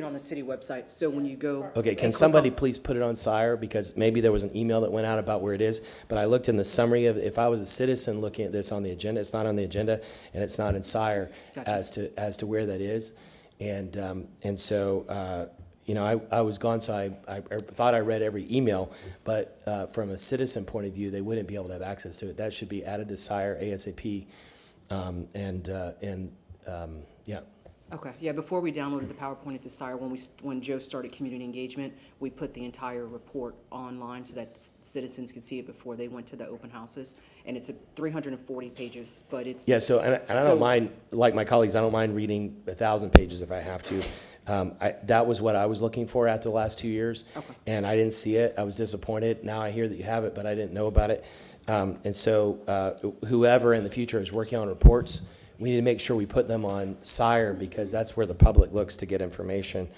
on the city website, so when you go. Okay, can somebody please put it on SIRE, because maybe there was an email that went out about where it is, but I looked in the summary of, if I was a citizen looking at this on the agenda, it's not on the agenda, and it's not in SIRE. Gotcha. as to where that is, and so I was gone, so I thought I read every email, but from a citizen point of view, they wouldn't be able to have access to it. That should be added to SIRE ASAP, yeah. Okay, yeah, before we downloaded the PowerPoint into SIRE, when Joe started community engagement, we put the entire report online so that citizens could see it before they went to the open houses, and it's 340 pages, but it's. Yeah, so, and I don't mind, like my colleagues, I don't mind reading 1,000 pages if I have to. That was what I was looking for after the last 2 years, and I didn't see it. I was disappointed. Now I hear that you have it, but I didn't know about it. And so whoever in the future is working on reports, we need to make sure we put them on SIRE, because that's where the public looks to get information.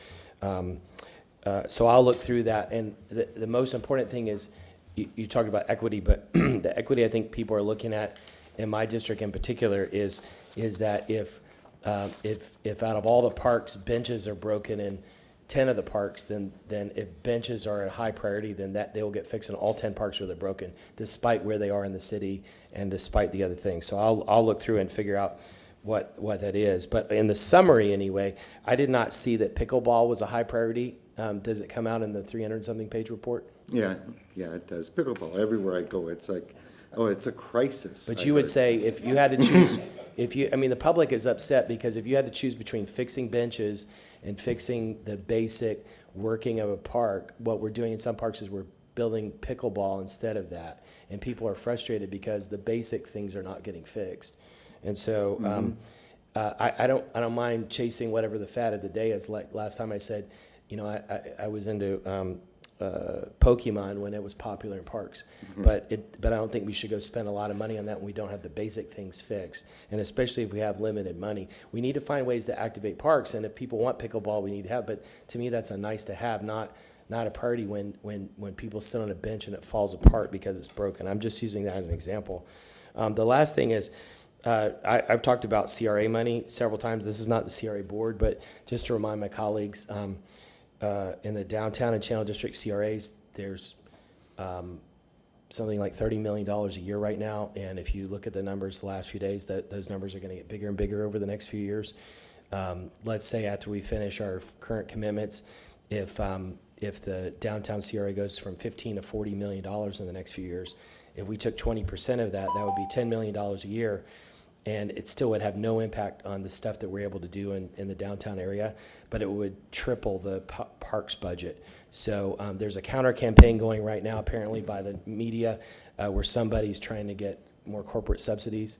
So I'll look through that, and the most important thing is, you talked about equity, but the equity I think people are looking at, in my district in particular, is that if out of all the parks, benches are broken in 10 of the parks, then if benches are a high priority, then that they will get fixed in all 10 parks where they're broken, despite where they are in the city and despite the other things. So I'll look through and figure out what that is. But in the summary anyway, I did not see that pickleball was a high priority. Does it come out in the 300-something page report? Yeah, it does. Pickleball, everywhere I go, it's like, oh, it's a crisis. But you would say if you had to choose, the public is upset because if you had to choose between fixing benches and fixing the basic working of a park, what we're doing in some parks is we're building pickleball instead of that. And people are frustrated because the basic things are not getting fixed. And so I don't mind chasing whatever the fad of the day is. Like last time I said, I was into Pokemon when it was popular in parks, but I don't think we should go spend a lot of money on that when we don't have the basic things fixed, and especially if we have limited money. We need to find ways to activate parks, and if people want pickleball, we need to have. But to me, that's a nice to have, not a priority when people sit on a bench and it falls apart because it's broken. I'm just using that as an example. The last thing is, I've talked about CRA money several times. This is not the CRA board, but just to remind my colleagues. In the downtown and Channel District CRAs, there's something like $30 million a year right now. And if you look at the numbers the last few days, those numbers are going to get bigger and bigger over the next few years. Let's say after we finish our current commitments, if the downtown CRA goes from $15 to $40 million in the next few years, if we took 20% of that, that would be $10 million a year. And it still would have no impact on the stuff that we're able to do in the downtown area, but it would triple the parks budget. So there's a counter campaign going right now, apparently by the media, where somebody's trying to get more corporate subsidies.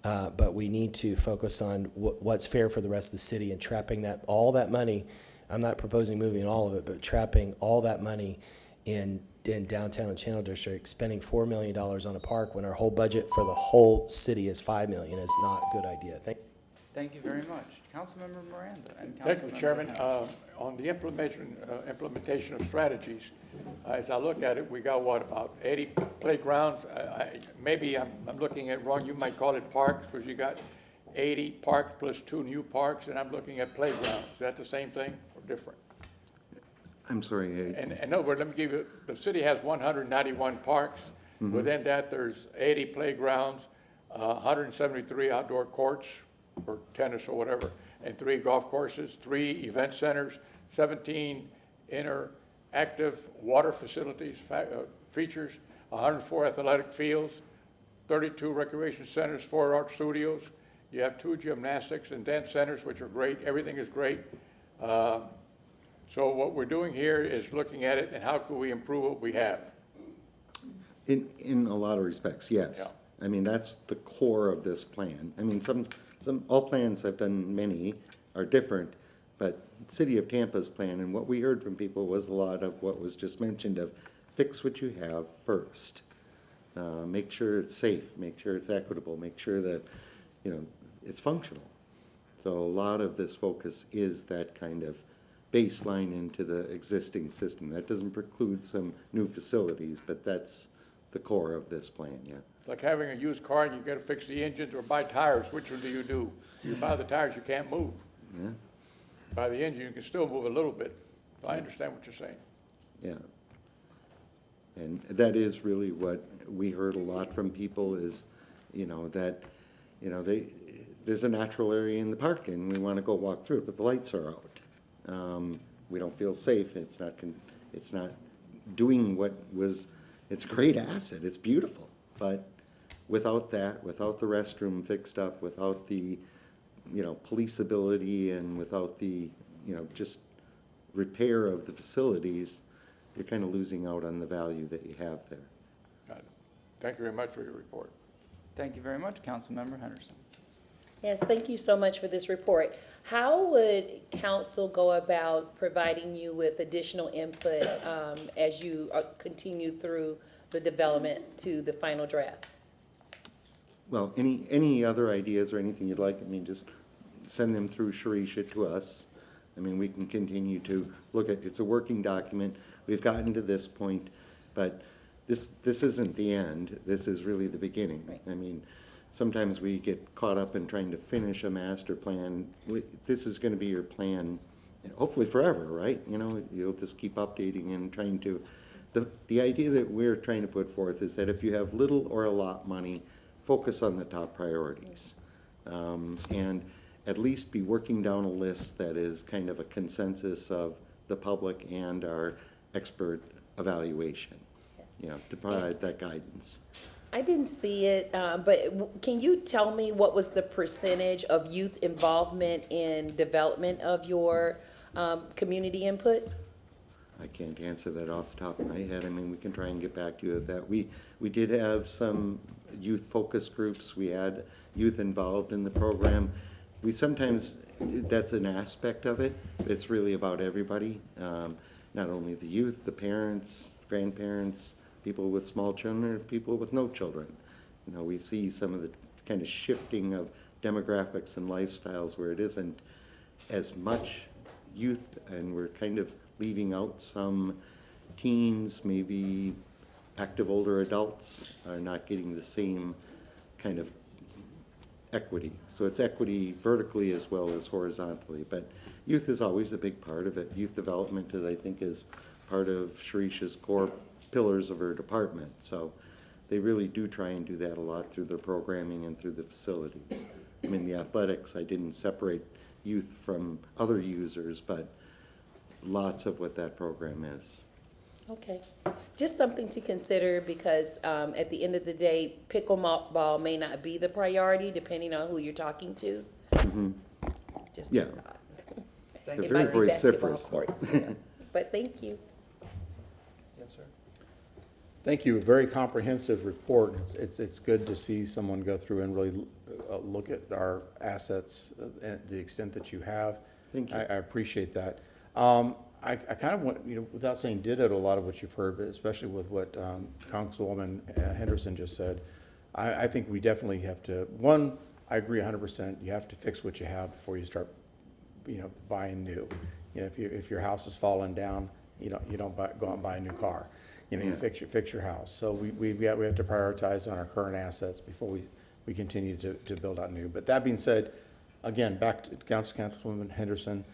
But we need to focus on what's fair for the rest of the city and trapping all that money. I'm not proposing moving all of it, but trapping all that money in downtown and Channel District, spending $4 million on a park when our whole budget for the whole city is $5 million is not a good idea. Thank you very much. Councilmember Miranda and Thank you, Councilmember Chairman. Haynes. On the implementation of strategies, as I look at it, we got about 80 playgrounds. Maybe I'm looking at it wrong. You might call it parks because you got 80 parks plus 2 new parks, and I'm looking at playgrounds. Is that the same thing or different? I'm sorry. And in other words, let me give you, the city has 191 parks. Within that, there's 80 playgrounds, 173 outdoor courts for tennis or whatever, and 3 golf courses, 3 event centers, 17 interactive water facilities, features, 104 athletic fields, 32 recreation centers, 4 art studios. You have 2 gymnastics and dance centers, which are great. Everything is great. So what we're doing here is looking at it and how can we improve what we have? In a lot of respects, yes. Yeah. I mean, that's the core of this plan. I mean, all plans I've done, many are different, but City of Tampa's plan and what we heard from people was a lot of what was just mentioned of fix what you have first. Make sure it's safe, make sure it's equitable, make sure that, it's functional. So a lot of this focus is that kind of baseline into the existing system. That doesn't preclude some new facilities, but that's the core of this plan, yeah. It's like having a used car and you got to fix the engines or buy tires. Which one do? You buy the tires, you can't move. Yeah. Buy the engine, you can still move a little bit. So I understand what you're saying. Yeah. And that is really what we heard a lot from people is, there's a natural area in the park and we want to go walk through it, but the lights are out. We don't feel safe. It's not doing what was, it's a great asset. It's beautiful. But without that, without the restroom fixed up, without the, policeability and without the, just repair of the facilities, you're kind of losing out on the value that you have there. Got it. Thank you very much for your report. Thank you very much, Councilmember Henderson. Yes, thank you so much for this report. How would council go about providing you with additional input as you continue through the development to the final draft? Well, any other ideas or anything you'd like, just send them through Sharisha to us. I mean, we can continue to look at, it's a working document. We've gotten to this point, but this isn't the end. This is really the beginning. Right. I mean, sometimes we get caught up in trying to finish a master plan. This is gonna be your plan, hopefully forever, right? You know, you'll just keep updating and trying to, the idea that we're trying to put forth is that if you have little or a lot money, focus on the top priorities. And at least be working down a list that is kind of a consensus of the public and our expert evaluation, you know, to provide that guidance. I didn't see it, but can you tell me what was the percentage of youth involvement in development of your community input? I can't answer that off the top of my head. I mean, we can try and get back to you with that. We did have some youth focus groups. We had youth involved in the program. We sometimes, that's an aspect of it, but it's really about everybody. Not only the youth, the parents, grandparents, people with small children, people with no children. You know, we see some of the kind of shifting of demographics and lifestyles where it isn't as much youth, and we're kind of leaving out some teens, maybe active older adults are not getting the same kind of equity. So it's equity vertically as well as horizontally, but youth is always a big part of it. Youth development, I think, is part of Sharice's core pillars of her department. So they really do try and do that a lot through their programming and through the facilities. I mean, the athletics, I didn't separate youth from other users, but lots of what that program is. Okay, just something to consider, because at the end of the day, pickleball may not be the priority depending on who you're talking to. Mm-hmm. Just yeah. It They're might very be basketball vociferous. courts, yeah. But thank you. Yes, sir. Thank you. A very comprehensive report. It's good to see someone go through and really look at our assets at the extent that you have. Thank you. I appreciate that. I kind of want, you know, without saying ditto to a lot of what you've heard, but especially with what Councilwoman Henderson just said, I think we definitely have to, one, I agree 100%, you have to fix what you have before you start, you know, buying new. You know, if your house is falling down, you don't go out and buy a new car. You know, you fix your house. So we have to prioritize on our current assets before we continue to build out new. But that being said, again, back to Councilwoman Henderson,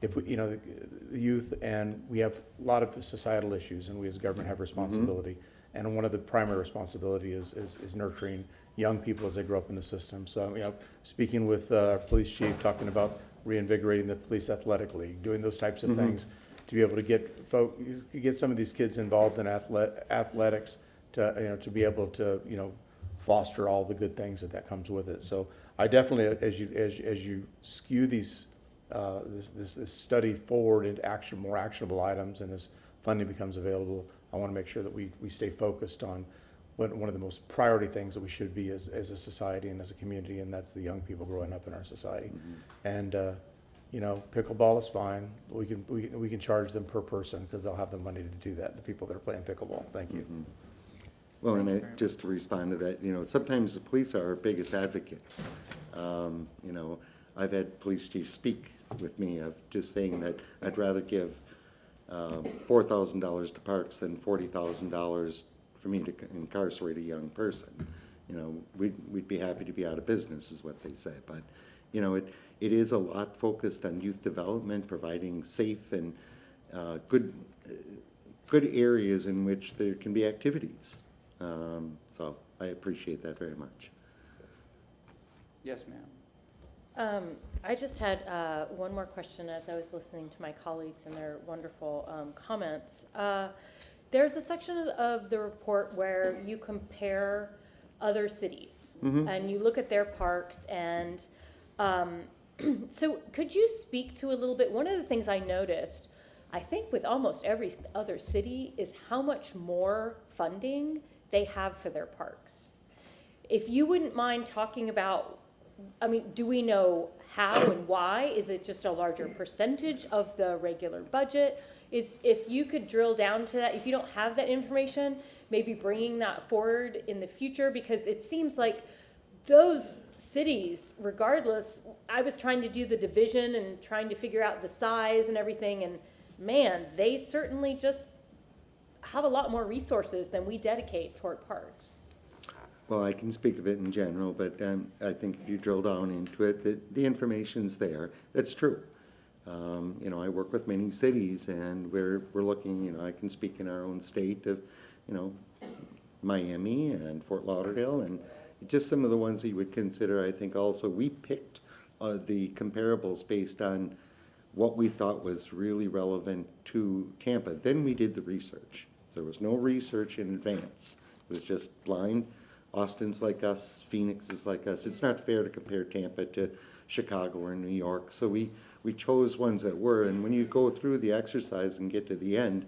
if we, you know, the youth, and we have a lot of societal issues, and we as a government have responsibility. And one of the primary responsibility is nurturing young people as they grow up in the system. So, you know, speaking with our police chief, talking about reinvigorating the police athletic league, doing those types of things to be able to get some of these kids involved in athletics, to, you know, to be able to, you know, foster all the good things that comes with it. So I definitely, as you skew these this study forward into more actionable items, and as funding becomes available, I want to make sure that we stay focused on one of the most priority things that we should be as a society and as a community, and that's the young people growing up in our society. And you know, pickleball is fine. We can charge them per person because they'll have the money to do that. The people that are playing pickleball. Thank you. Well, and just to respond to that, you know, sometimes the police are our biggest advocates. You know, I've had police chiefs speak with me of just saying that I'd rather give $4,000 to parks than $40,000 for me to incarcerate a young person. You know, we'd be happy to be out of business, is what they say. But, you know, it is a lot focused on youth development, providing safe and good areas in which there can be activities. So I appreciate that very much. Yes, ma'am. I just had one more question as I was listening to my colleagues and their wonderful comments. There's a section of the report where you compare other cities and you look at their parks, and so could you speak to a little bit, one of the things I noticed, I think with almost every other city, is how much more funding they have for their parks. If you wouldn't mind talking about, I mean, do we know how and why? Is it just a larger percentage of the regular budget? If you could drill down to that, if you don't have that information, maybe bringing that forward in the future, because it seems like those cities, regardless, I was trying to do the division and trying to figure out the size and everything, and man, they certainly just have a lot more resources than we dedicate toward parks. Well, I can speak of it in general, but I think if you drill down into it, the information's there. That's true. You know, I work with many cities, and we're looking, you know, I can speak in our own state of, you know, Miami and Fort Lauderdale, and just some of the ones that you would consider. I think also we picked the comparables based on what we thought was really relevant to Tampa. Then we did the research. So there was no research in advance. It was just blind. Austin's like us, Phoenix is like us. It's not fair to compare Tampa to Chicago or New York. So we chose ones that were, and when you go through the exercise and get to the end,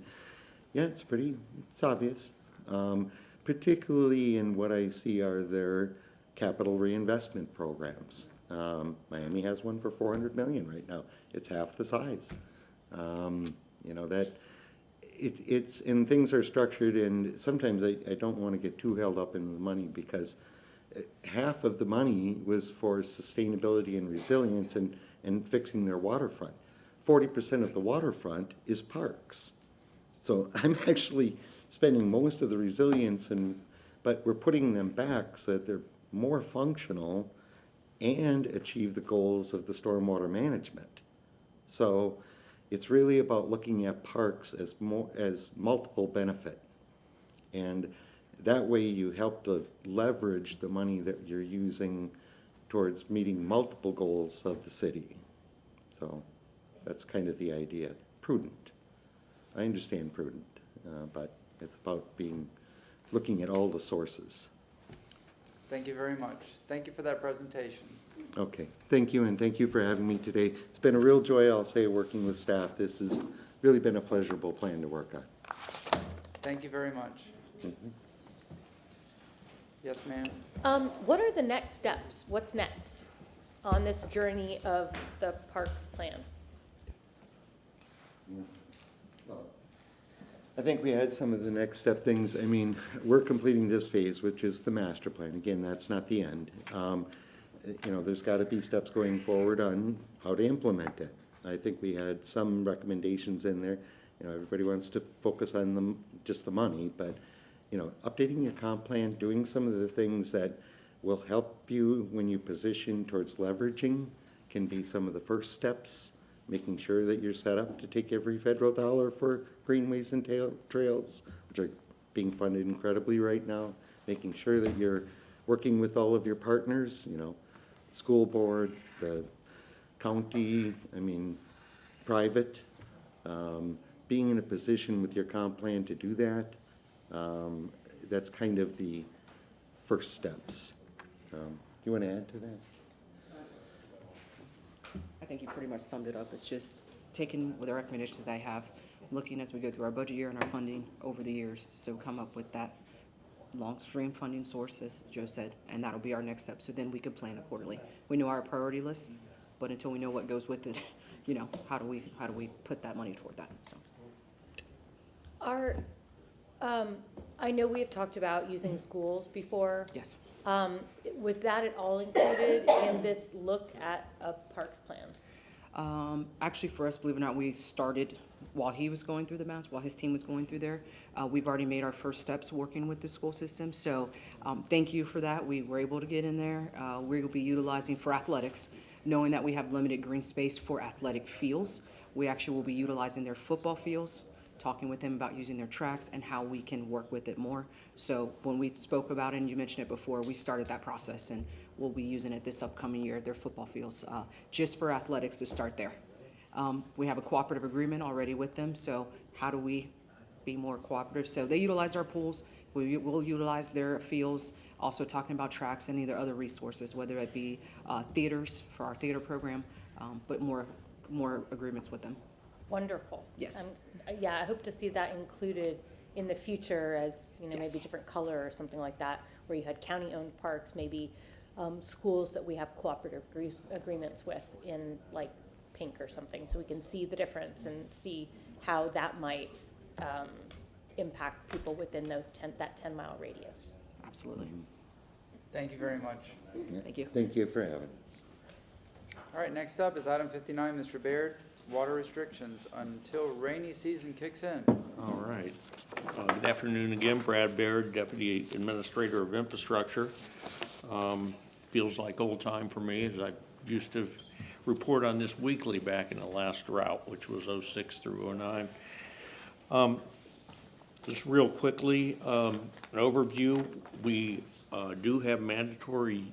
yeah, it's obvious. Particularly in what I see are their capital reinvestment programs. Miami has one for $400 million right now. It's half the size. You know, that it's and things are structured, and sometimes I don't want to get too held up in the money, because half of the money was for sustainability and resilience and fixing their waterfront. 40% of the waterfront is parks. So I'm actually spending most of the resilience, but we're putting them back so that they're more functional and achieve the goals of the stormwater management. So it's really about looking at parks as multiple benefit. And that way you help to leverage the money that you're using towards meeting multiple goals of the city. So that's kind of the idea. Prudent. I understand prudent, but it's about looking at all the sources. Thank you very much. Thank you for that presentation. Okay, thank you, and thank you for having me today. It's been a real joy, I'll say, working with staff. This has really been a pleasurable plan to work on. Thank you very much. Mm-hmm. Yes, ma'am? What are the next steps? What's next on this journey of the parks plan? I think we had some of the next step things. I mean, we're completing this phase, which is the master plan. Again, that's not the end. You know, there's got to be steps going forward on how to implement it. I think we had some recommendations in there. You know, everybody wants to focus on just the money, but, you know, updating your comp plan, doing some of the things that will help you when you position towards leveraging can be some of the first steps. Making sure that you're set up to take every federal dollar for greenways and trails, which are being funded incredibly right now. Making sure that you're working with all of your partners, you know, school board, the county, I mean, private. Being in a position with your comp plan to do that, that's kind of the first steps. You want to add to that? I think you pretty much summed it up. It's just taking the recommendations that I have, looking as we go through our budget year and our funding over the years, so come up with that long stream funding source, as Joe said, and that'll be our next step. So then we can plan accordingly. We know our priority list, but until we know what goes with it, you know, how do we put that money toward that? So. I know we have talked about using schools before. Yes. Was that at all included in this look at a parks plan? Actually, for us, believe it or not, we started while he was going through the maps, while his team was going through there. We've already made our first steps working with the school system. So thank you for that. We were able to get in there. We will be utilizing for athletics, knowing that we have limited green space for athletic fields. We actually will be utilizing their football fields, talking with them about using their tracks and how we can work with it more. So when we spoke about it, and you mentioned it before, we started that process, and we'll be using it this upcoming year, their football fields, just for athletics to start there. We have a cooperative agreement already with them, so how do we be more cooperative? So they utilize our pools, we will utilize their fields, also talking about tracks and either other resources, whether it be theaters for our theater program, but more agreements with them. Wonderful. Yes. Yeah, I hope to see that included in the future as, you know, Yes. maybe different color or something like that, where you had county-owned parks, maybe schools that we have cooperative agreements with in like pink or something, so we can see the difference and see how that might impact people within those that 10-mile radius. Absolutely. Thank you very much. Yeah. Thank you. Thank you for having us. All right, next up is item 59, Mr. Baird, water restrictions until rainy season kicks in. All right. Good afternoon again, Brad Baird, Deputy Administrator of Infrastructure. Feels like old time for me, as I used to report on this weekly back in the last drought, which was 06 through 09. Just real quickly, an overview. We do have mandatory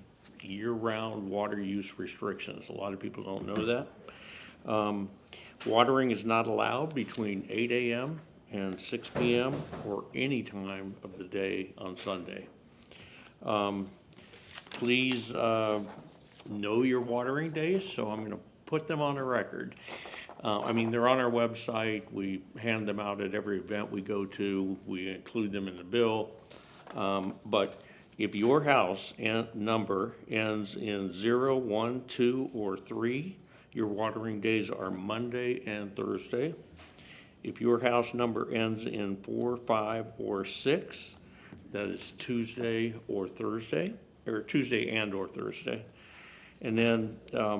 year-round water use restrictions. A lot of people don't know that. Watering is not allowed between 8 a.m. and 6 p.m. or any time of the day on Sunday. Please know your watering days, so I'm going to put them on the record. I mean, they're on our website. We hand them out at every event we go to. We include them in the bill. But if your house number ends in 0, 1, 2, or 3, your watering days are Monday and Thursday. If your house number ends in 4, 5, or 6, that is Tuesday or Thursday, or Tuesday and or Thursday. And then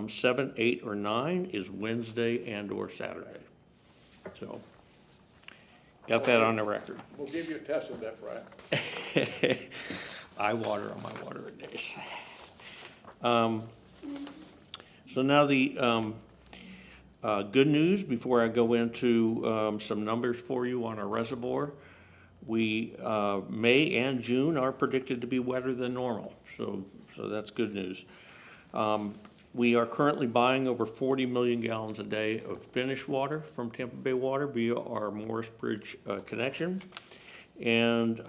7, 8, or 9 is Wednesday and or Saturday. So, got that on the record. We'll give you a test of that, Brian. I water on my watering days. So now the good news before I go into some numbers for you on our reservoir. We, May and June are predicted to be wetter than normal, so that's good news. We are currently buying over 40 million gallons a day of finished water from Tampa Bay Water via our Morris Bridge connection. And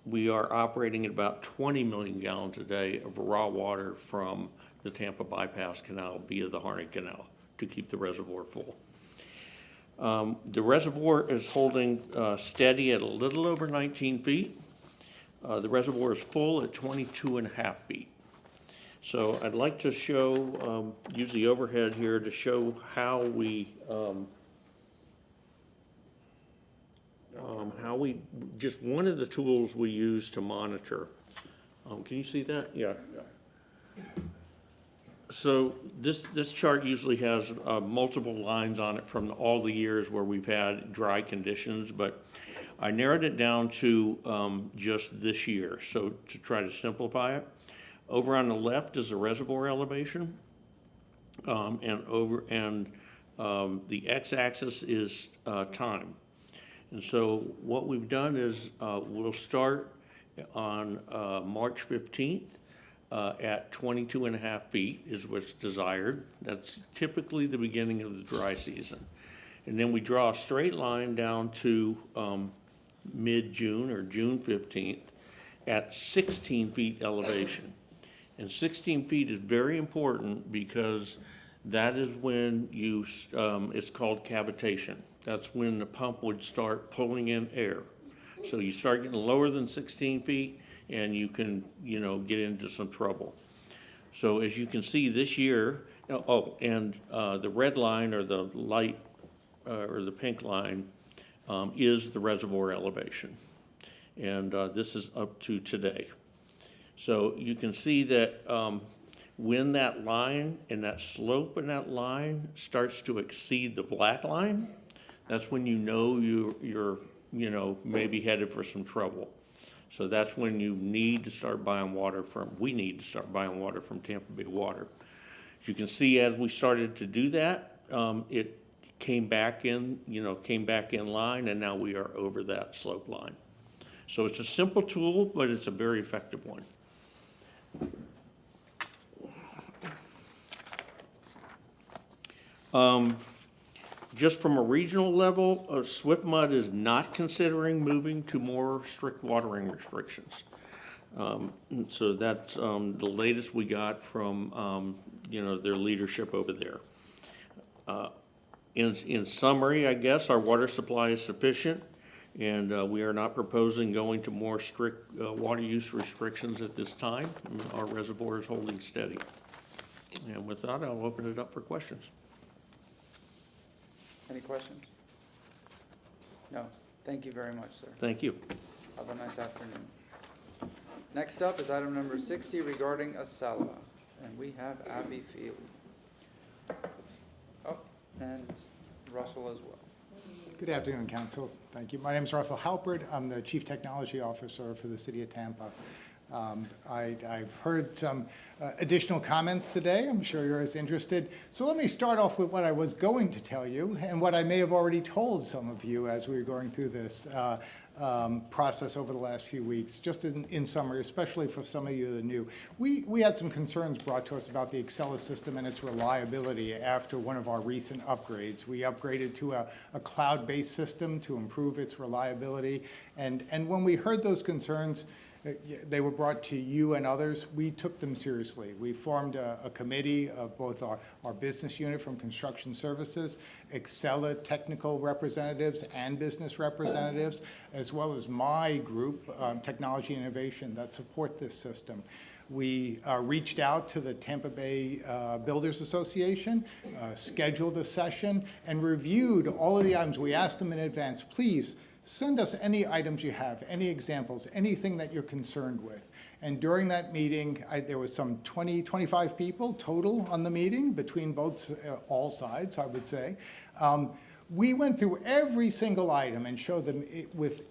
we are operating at about 20 million gallons a day of raw water from the Tampa Bypass Canal via the Harney Canal to keep the reservoir full. The reservoir is holding steady at a little over 19 feet. The reservoir is full at 22.5 feet. So I'd like to show, use the overhead here to show how we, just one of the tools we use to monitor. Can you see that? Yeah. So this chart usually has multiple lines on it from all the years where we've had dry conditions, but I narrowed it down to just this year, so to try to simplify it. Over on the left is the reservoir elevation, and the x-axis is time. And so what we've done is we'll start on March 15th at 22.5 feet is what's desired. That's typically the beginning of the dry season. And then we draw a straight line down to mid-June or June 15th at 16 feet elevation. And 16 feet is very important because that is when you, it's called cavitation. That's when the pump would start pulling in air. So you start getting lower than 16 feet and you can, get into some trouble. So as you can see this year, the red line or the light or the pink line is the reservoir elevation. And this is up to today. So you can see that when that line and that slope in that line starts to exceed the black line, that's when you're maybe headed for some trouble. So that's when you need to start buying water we need to start buying water from Tampa Bay Water. As you can see, as we started to do that, it came back in line, and now we are over that slope line. So it's a simple tool, but it's a very effective one. Just from a regional level, SwiftMud is not considering moving to more strict watering restrictions. So that's the latest we got from their leadership over there. In summary, I guess our water supply is sufficient, and we are not proposing going to more strict water use restrictions at this time. Our reservoir is holding steady. And with that, I'll open it up for questions. Any questions? No. Thank you very much, sir. Thank you. Have a nice afternoon. Next up is item number 60 regarding Acela, and we have Abby Field. Oh, and Russell as well. Good afternoon, Council. Thank you. My name is Russell Halpert. I'm the Chief Technology Officer for the City of Tampa. I've heard some additional comments today. I'm sure you're as interested. So let me start off with what I was going to tell you and what I may have already told some of you as we were going through this process over the last few weeks, just in summary, especially for some of you that are new. We had some concerns brought to us about the Acela system and its reliability after one of our recent upgrades. We upgraded to a cloud-based system to improve its reliability. And when we heard those concerns, they were brought to you and others. We took them seriously. We formed a committee of both our business unit from construction services, Acela technical representatives and business representatives, as well as my group, Technology Innovation, that support this system. We reached out to the Tampa Bay Builders Association, scheduled a session, and reviewed all of the items. We asked them in advance, please, send us any items you have, any examples, anything that you're concerned with. And during that meeting, there was some 25 people total on the meeting between all sides, I would say. We went through every single item and showed them with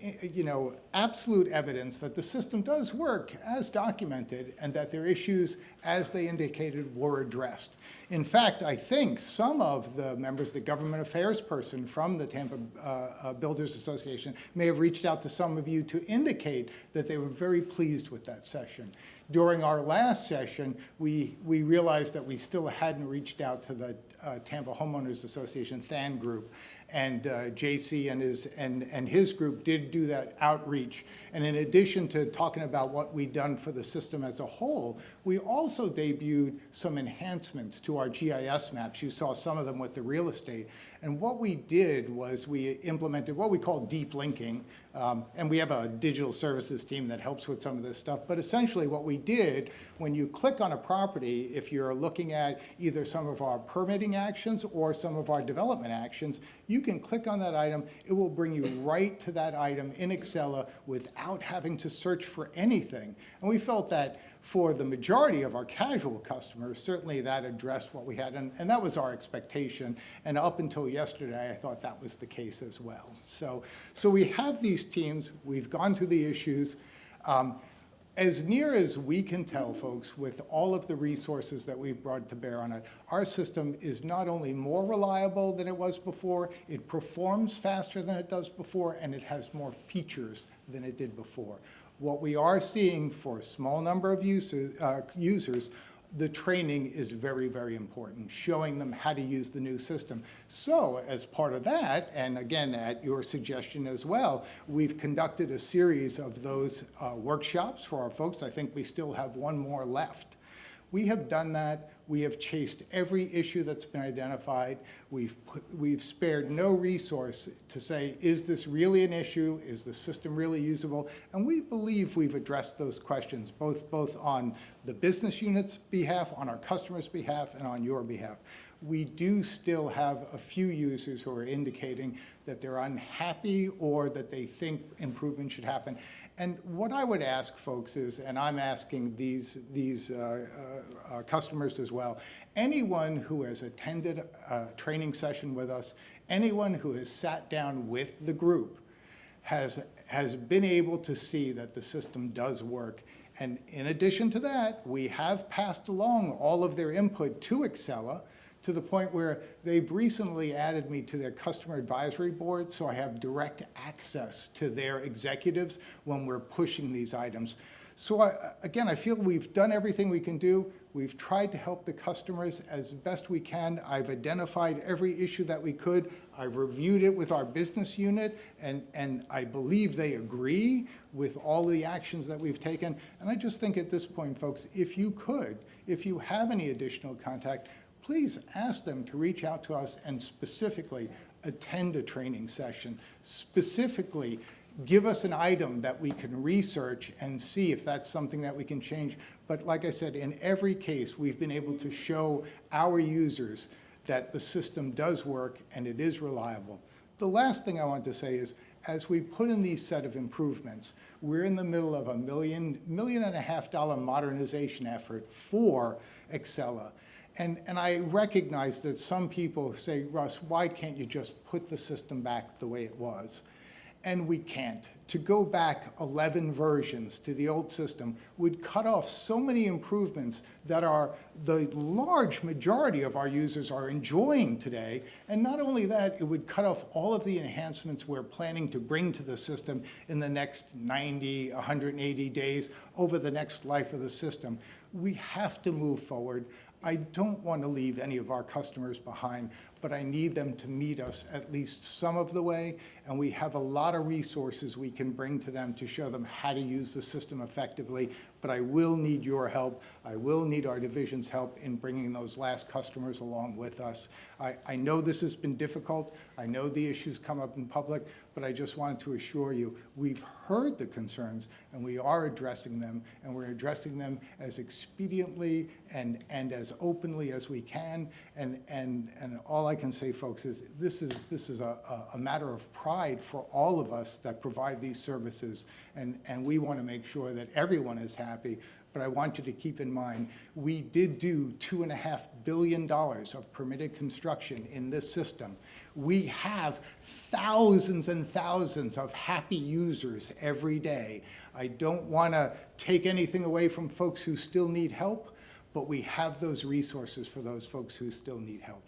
absolute evidence that the system does work as documented and that their issues, as they indicated, were addressed. In fact, I think some of the members, the government affairs person from the Tampa Builders Association may have reached out to some of you to indicate that they were very pleased with that session. During our last session, we realized that we still hadn't reached out to the Tampa Homeowners Association, THAN group, and JC and his group did do that outreach. And in addition to talking about what we'd done for the system as a whole, we also debuted some enhancements to our GIS maps. You saw some of them with the real estate. And what we did was we implemented what we call deep linking. And we have a digital services team that helps with some of this stuff. But essentially what we did, when you click on a property, if you're looking at either some of our permitting actions or some of our development actions, you can click on that item. It will bring you right to that item in Acela without having to search for anything. And we felt that for the majority of our casual customers, certainly that addressed what we had, and that was our expectation. And up until yesterday, I thought that was the case as well. So we have these teams. We've gone through the issues. As near as we can tell, folks, with all of the resources that we've brought to bear on it, our system is not only more reliable than it was before, it performs faster than it does before, and it has more features than it did before. What we are seeing for a small number of users, the training is very, very important, showing them how to use the new system. So as part of that, and again, at your suggestion as well, we've conducted a series of those workshops for our folks. I think we still have one more left. We have done that. We have chased every issue that's been identified. We've spared no resource to say, is this really an issue? Is the system really usable? And we believe we've addressed those questions, both on the business unit's behalf, on our customers' behalf, and on your behalf. We do still have a few users who are indicating that they're unhappy or that they think improvement should happen. And what I would ask folks is, and I'm asking these customers as well, anyone who has attended a training session with us, anyone who has sat down with the group has been able to see that the system does work. And in addition to that, we have passed along all of their input to Acela, to the point where they've recently added me to their customer advisory board, so I have direct access to their executives when we're pushing these items. So again, I feel we've done everything we can do. We've tried to help the customers as best we can. I've identified every issue that we could. I've reviewed it with our business unit, and I believe they agree with all the actions that we've taken. And I just think at this point, folks, if you have any additional contact, please ask them to reach out to us and specifically attend a training session. Specifically, give us an item that we can research and see if that's something that we can change. But like I said, in every case, we've been able to show our users that the system does work and it is reliable. The last thing I want to say is, as we put in these set of improvements, we're in the middle of a $1.5 million modernization effort for Excella. And I recognize that some people say, Russ, why can't you just put the system back the way it was? And we can't. To go back 11 versions to the old system would cut off so many improvements that the large majority of our users are enjoying today. And not only that, it would cut off all of the enhancements we're planning to bring to the system in the next 90, 180 days over the next life of the system. We have to move forward. I don't want to leave any of our customers behind, but I need them to meet us at least some of the way, and we have a lot of resources we can bring to them to show them how to use the system effectively, but I will need your help. I will need our division's help in bringing those last customers along with us. I know this has been difficult. I know the issues come up in public, but I just wanted to assure you, we've heard the concerns, and we are addressing them, and we're addressing them as expediently and as openly as we can, and all I can say, folks, is this is a matter of pride for all of us that provide these services, and we want to make sure that everyone is happy. But I want you to keep in mind, we did do $2.5 billion of permitted construction in this system. We have thousands and thousands of happy users every day. I don't want to take anything away from folks who still need help, but we have those resources for those folks who still need help.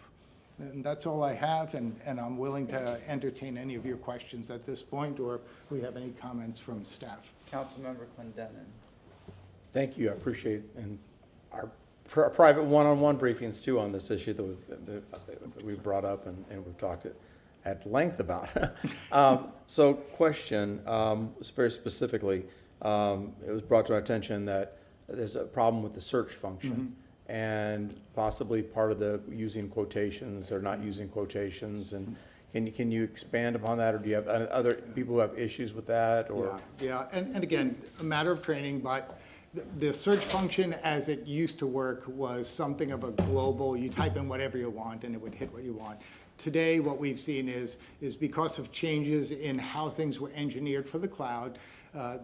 And that's all I have, and I'm willing to entertain any of your questions at this point, or if we have any comments from staff. Councilmember Clendenin. Thank you, I appreciate, and our private one-on-one briefings too on this issue that we've brought up and we've talked at length about. So question, very specifically, it was brought to our attention that there's a problem with the search function, and possibly part of the using quotations or not using quotations, and can you expand upon that, or do you have other people who have issues with that? Or Yeah, and again, a matter of training, but the search function as it used to work was something of a global, you type in whatever you want and it would hit what you want. Today, what we've seen is because of changes in how things were engineered for the cloud,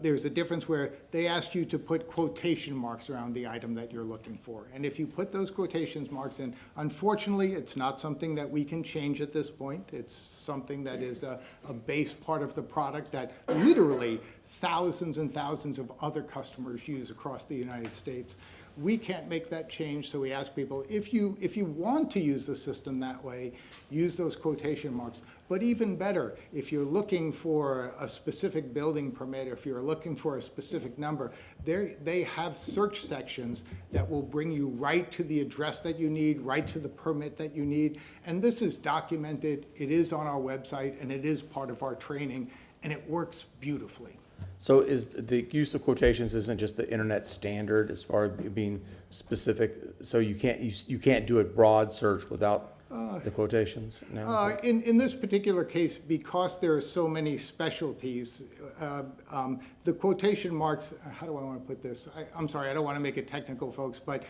there's a difference where they ask you to put quotation marks around the item that you're looking for. And if you put those quotation marks in, unfortunately, it's not something that we can change at this point. It's something that is a base part of the product that literally thousands and thousands of other customers use across the United States. We can't make that change, so we ask people, if you want to use the system that way, use those quotation marks. But even better, if you're looking for a specific building permit, or if you're looking for a specific number, they have search sections that will bring you right to the address that you need, right to the permit that you need. And this is documented, it is on our website, and it is part of our training, and it works beautifully. So is the use of quotations isn't just the internet standard as far as being specific, so you can't do a broad search without the quotations? No? In this particular case, because there are so many specialties, the quotation marks, how do I want to put this? I'm sorry, I don't want to make it technical, folks, but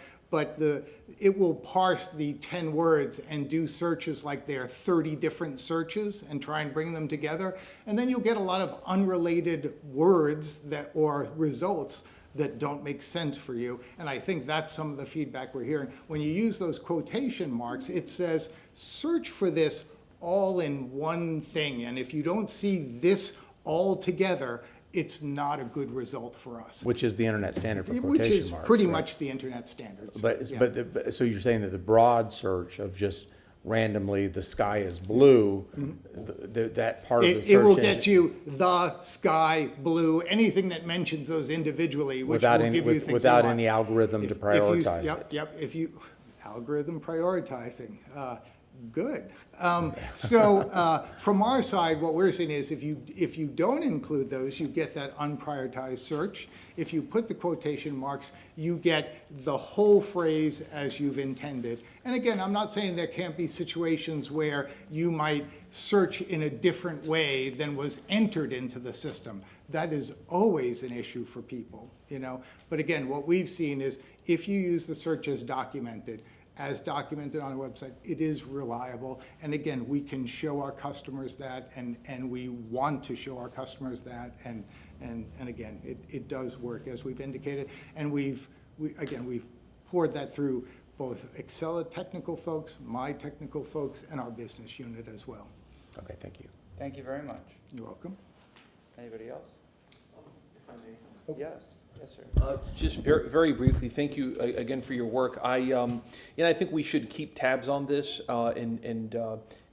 it will parse the 10 words and do searches like there are 30 different searches and try and bring them together. And then you'll get a lot of unrelated words or results that don't make sense for you. And I think that's some of the feedback we're hearing. When you use those quotation marks, it says, search for this all in one thing. And if you don't see this all together, it's not a good result for us. Which is the internet standard for quotation marks. Which is pretty much the internet standards. But so you're saying that the broad search of just randomly the sky is blue, that part of the search it will get you the sky, blue, anything that mentions those individually, which will give you things without any algorithm to prioritize it. Yep. If you algorithm prioritizing. Good. So from our side, what we're saying is if you don't include those, you get that unprioritized search. If you put the quotation marks, you get the whole phrase as you've intended. And again, I'm not saying there can't be situations where you might search in a different way than was entered into the system. That is always an issue for people, you know. But again, what we've seen is if you use the search as documented, as documented on our website, it is reliable. And again, we can show our customers that, and we want to show our customers that. And again, it does work as we've indicated. And we've poured that through both Excella technical folks, my technical folks, and our business unit as well. Okay, thank you. Thank you very much. You're welcome. Anybody else? If I may. Yes, yes, sir. Just very, very briefly, thank you again for your work. I think we should keep tabs on this and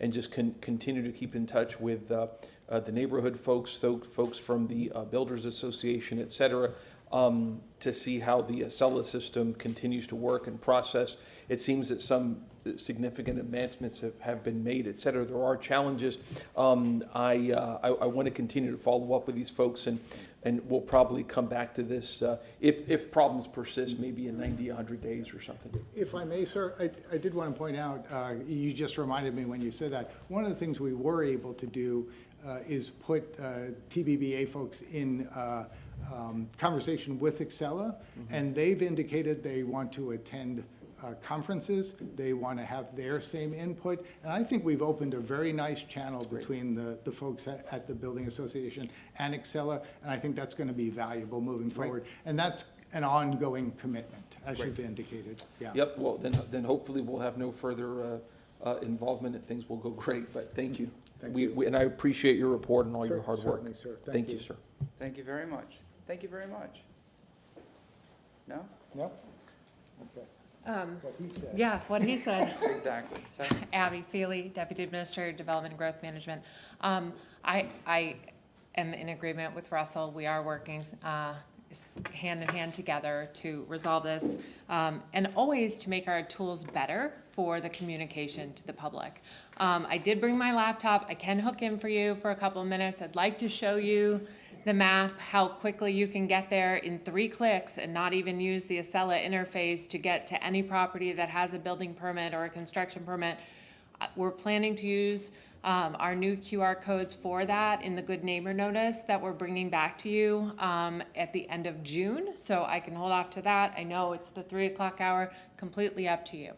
just continue to keep in touch with the neighborhood folks from the Builders Association, et cetera, to see how the Acela system continues to work and process. It seems that some significant advancements have been made, et cetera. There are challenges. I want to continue to follow up with these folks, and we'll probably come back to this if problems persist, maybe in 90, 100 days or something. If I may, sir, I did want to point out, you just reminded me when you said that, one of the things we were able to do is put TBBA folks in conversation with Excella, and they've indicated they want to attend conferences. They want to have their same input. And I think we've opened a very nice channel between the folks at the Building Association and Excella, and I think that's going to be valuable moving forward. And that's an ongoing commitment, as you've indicated. Yeah. Yep, well, then hopefully we'll have no further involvement and things will go great, but thank you. And I appreciate your report and all your hard work. Certainly, sir. Thank you, sir. Thank you very much. Thank you very much. No? No? Okay. What he said. Yeah, what he said. Exactly. Abby Feely, Deputy Administrator, Development and Growth Management. I am in agreement with Russell. We are working hand in hand together to resolve this and always to make our tools better for the communication to the public. I did bring my laptop. I can hook in for you for a couple of minutes. I'd like to show you the map, how quickly you can get there in 3 clicks and not even use the Acela interface to get to any property that has a building permit or a construction permit. We're planning to use our new QR codes for that in the Good Neighbor Notice that we're bringing back to you at the end of June. So I can hold off to that. I know it's the 3 o'clock hour, completely up to you.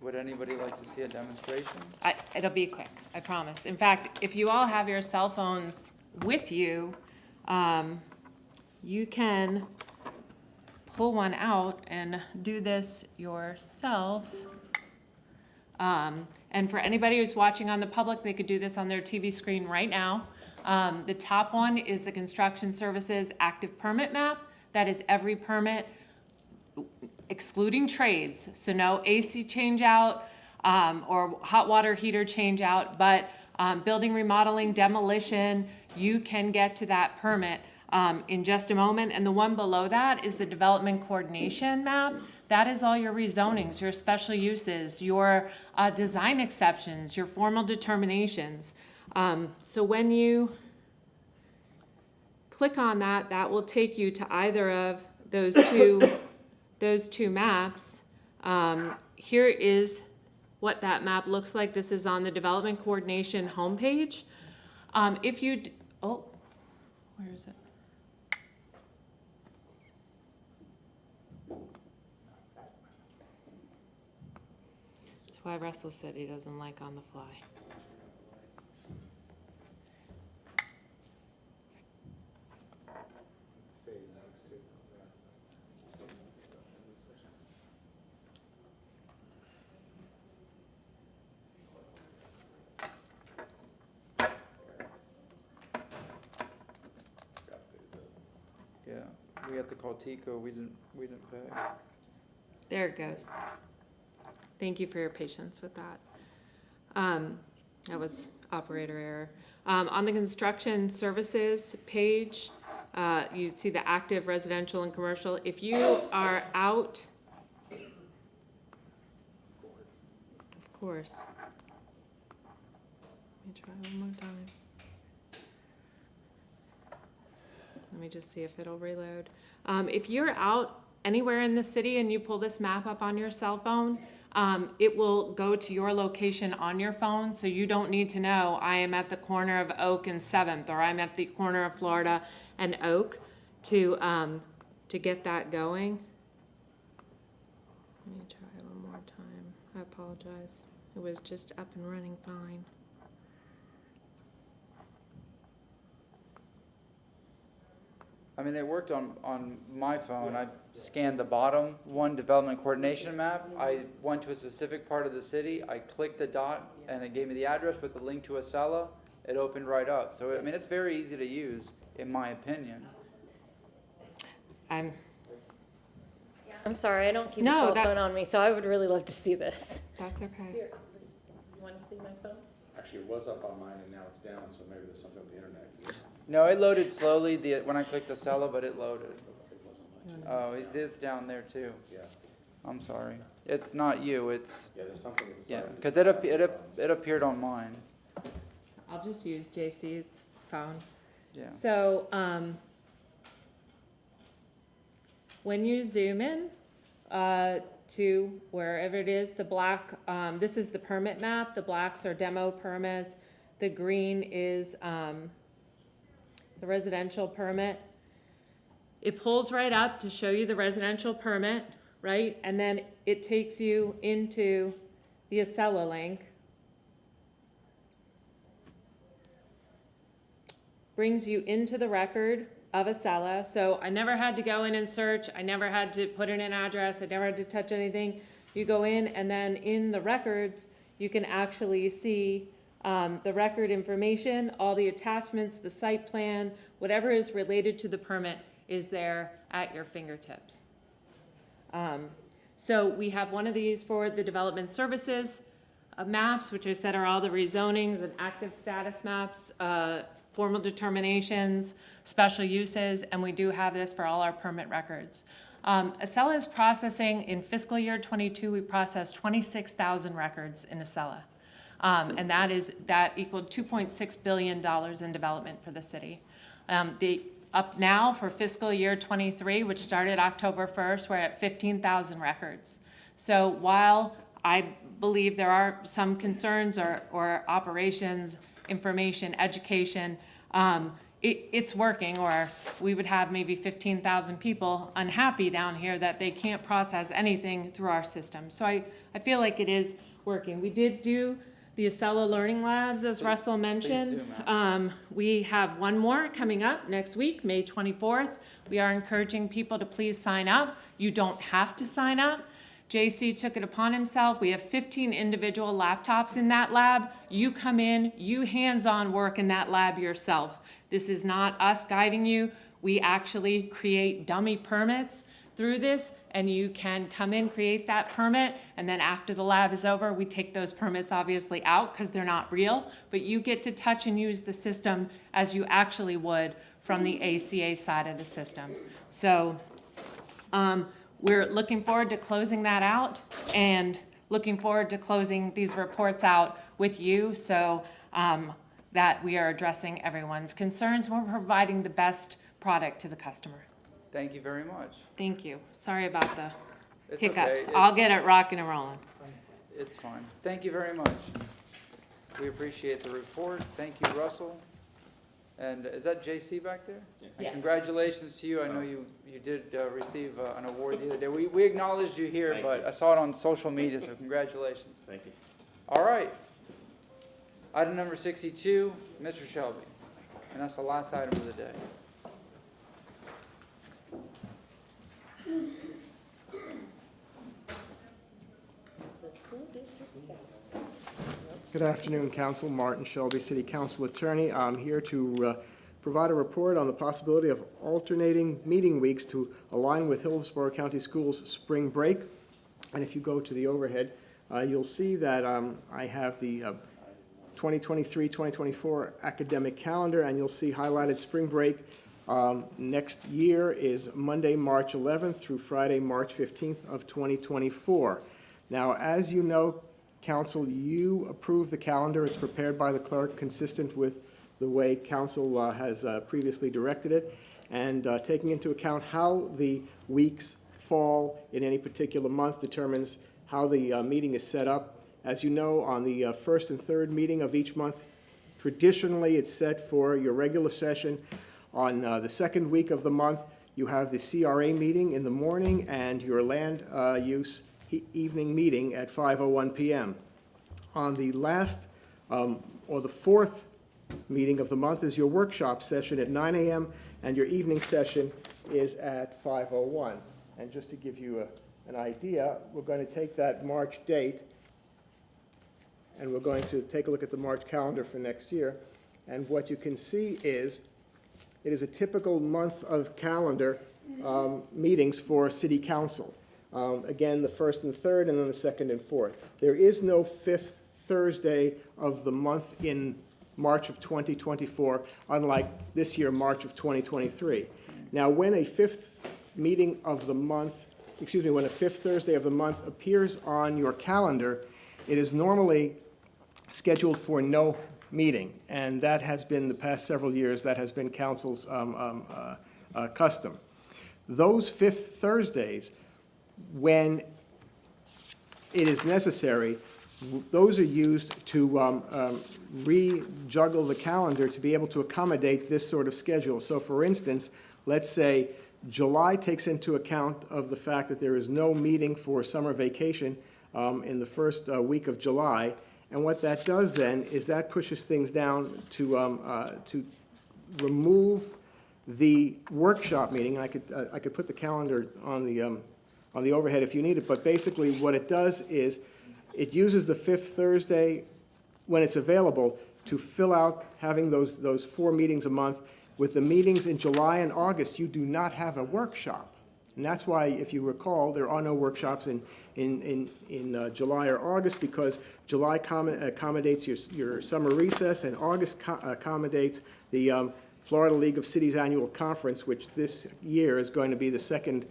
Would anybody like to see a demonstration? It'll be quick, I promise. In fact, if you all have your cell phones with you, you can pull one out and do this yourself. And for anybody who's watching on the public, they could do this on their TV screen right now. The top one is the Construction Services Active Permit Map. That is every permit, excluding trades. So no AC change out or hot water heater change out, but building remodeling, demolition, you can get to that permit in just a moment. And the one below that is the Development Coordination Map. That is all your rezonings, your special uses, your design exceptions, your formal determinations. So when you click on that, that will take you to either of those two maps. Here is what that map looks like. This is on the Development Coordination homepage. If you, where is it? That's why Russell said he doesn't like on the fly. Yeah, we had to call Tico. We didn't pay. There it goes. Thank you for your patience with that. That was operator error. On the construction services page, you see the active residential and commercial. If you are out, of course. Let me try one more time. Let me just see if it'll reload. If you're out anywhere in the city and you pull this map up on your cell phone, it will go to your location on your phone, so you don't need to know I am at the corner of Oak and 7th, or I'm at the corner of Florida and Oak to get that going. Let me try. apologize. It was just up and running fine. I mean, it worked on my phone. I scanned the bottom one development coordination map. I went to a specific part of the city. I clicked the dot and it gave me the address with a link to Acela. It opened right up. So, I mean, it's very easy to use, in my opinion. I'm sorry, I don't keep No, a cell that- phone on me, so I would really love to see this. That's okay. Here, you want to see my phone? Actually, it was up on mine and now it's down, so maybe there's something with the internet. No, it loaded slowly when I clicked Acela, but it loaded. Oh, it is down there too. Yeah. I'm sorry. It's not you, it's, Yeah, there's something with the yeah, side. because it appeared on mine. I'll just use JC's phone. Yeah. So, when you zoom in to wherever it is, the black, this is the permit map. The blacks are demo permits. The green is the residential permit. It pulls right up to show you the residential permit, right? And then it takes you into the Acela link. Brings you into the record of Acela. So I never had to go in and search. I never had to put in an address. I never had to touch anything. You go in and then in the records, you can actually see the record information, all the attachments, the site plan, whatever is related to the permit is there at your fingertips. So we have one of these for the development services maps, which I said are all the rezonings and active status maps, formal determinations, special uses, and we do have this for all our permit records. Acela is processing, in fiscal year 22, we processed 26,000 records in Acela. And that equaled $2.6 billion in development for the city. Up now for fiscal year 23, which started October 1st, we're at 15,000 records. So while I believe there are some concerns or operations, information, education, it's working, or we would have maybe 15,000 people unhappy down here that they can't process anything through our system. So I feel like it is working. We did do the Acela Learning Labs, as Russell mentioned. We have one more coming up next week, May 24th. We are encouraging people to please sign up. You don't have to sign up. JC took it upon himself. We have 15 individual laptops in that lab. You come in, you hands-on work in that lab yourself. This is not us guiding you. We actually create dummy permits through this, and you can come in, create that permit, and then after the lab is over, we take those permits obviously out because they're not real, but you get to touch and use the system as you actually would from the ACA side of the system. So we're looking forward to closing that out and looking forward to closing these reports out with you so that we are addressing everyone's concerns. We're providing the best product to the customer. Thank you very much. Thank you. Sorry about the It's hiccups. okay. I'll get it rocking and rolling. It's fine. Thank you very much. We appreciate the report. Thank you, Russell. And is that JC back there? Yes. And congratulations to you. I know you did receive an award the other day. We acknowledged you here, but I saw it on social media, so congratulations. Thank you. All right. Item number 62, Mr. Shelby. And that's the last item of the day. Good afternoon, Council. Martin Shelby, City Council Attorney. I'm here to provide a report on the possibility of alternating meeting weeks to align with Hillsborough County Schools' spring break. And if you go to the overhead, you'll see that I have the 2023-2024 academic calendar, and you'll see highlighted spring break. Next year is Monday, March 11th through Friday, March 15th of 2024. Now, as you know, Council, you approve the calendar. It's prepared by the clerk, consistent with the way Council has previously directed it, and taking into account how the weeks fall in any particular month determines how the meeting is set up. As you know, on the first and third meeting of each month, traditionally it's set for your regular session. On the second week of the month, you have the CRA meeting in the morning and your land use evening meeting at 5:01 p.m. On the last, or the fourth meeting of the month is your workshop session at 9 a.m., and your evening session is at 5:01. And just to give you an idea, we're going to take that March date, and we're going to take a look at the March calendar for next year. And what you can see is, it is a typical month of calendar meetings for city council. Again, the first and third, and then the second and fourth. There is no fifth Thursday of the month in March of 2024, unlike this year, March of 2023. Now, when a fifth meeting of the month, when a fifth Thursday of the month appears on your calendar, it is normally scheduled for no meeting, and that has been the past several years, that has been council's custom. Those fifth Thursdays, when it is necessary, those are used to rejuggle the calendar to be able to accommodate this sort of schedule. So for instance, let's say July takes into account of the fact that there is no meeting for summer vacation in the first week of July. And what that does then is that pushes things down to remove the workshop meeting. I could put the calendar on the overhead if you need it, but basically what it does is it uses the fifth Thursday when it's available to fill out having those 4 meetings a month. With the meetings in July and August, you do not have a workshop. And that's why, if you recall, there are no workshops in July or August, because July accommodates your summer recess, and August accommodates the Florida League of Cities Annual Conference, which this year is going to be the second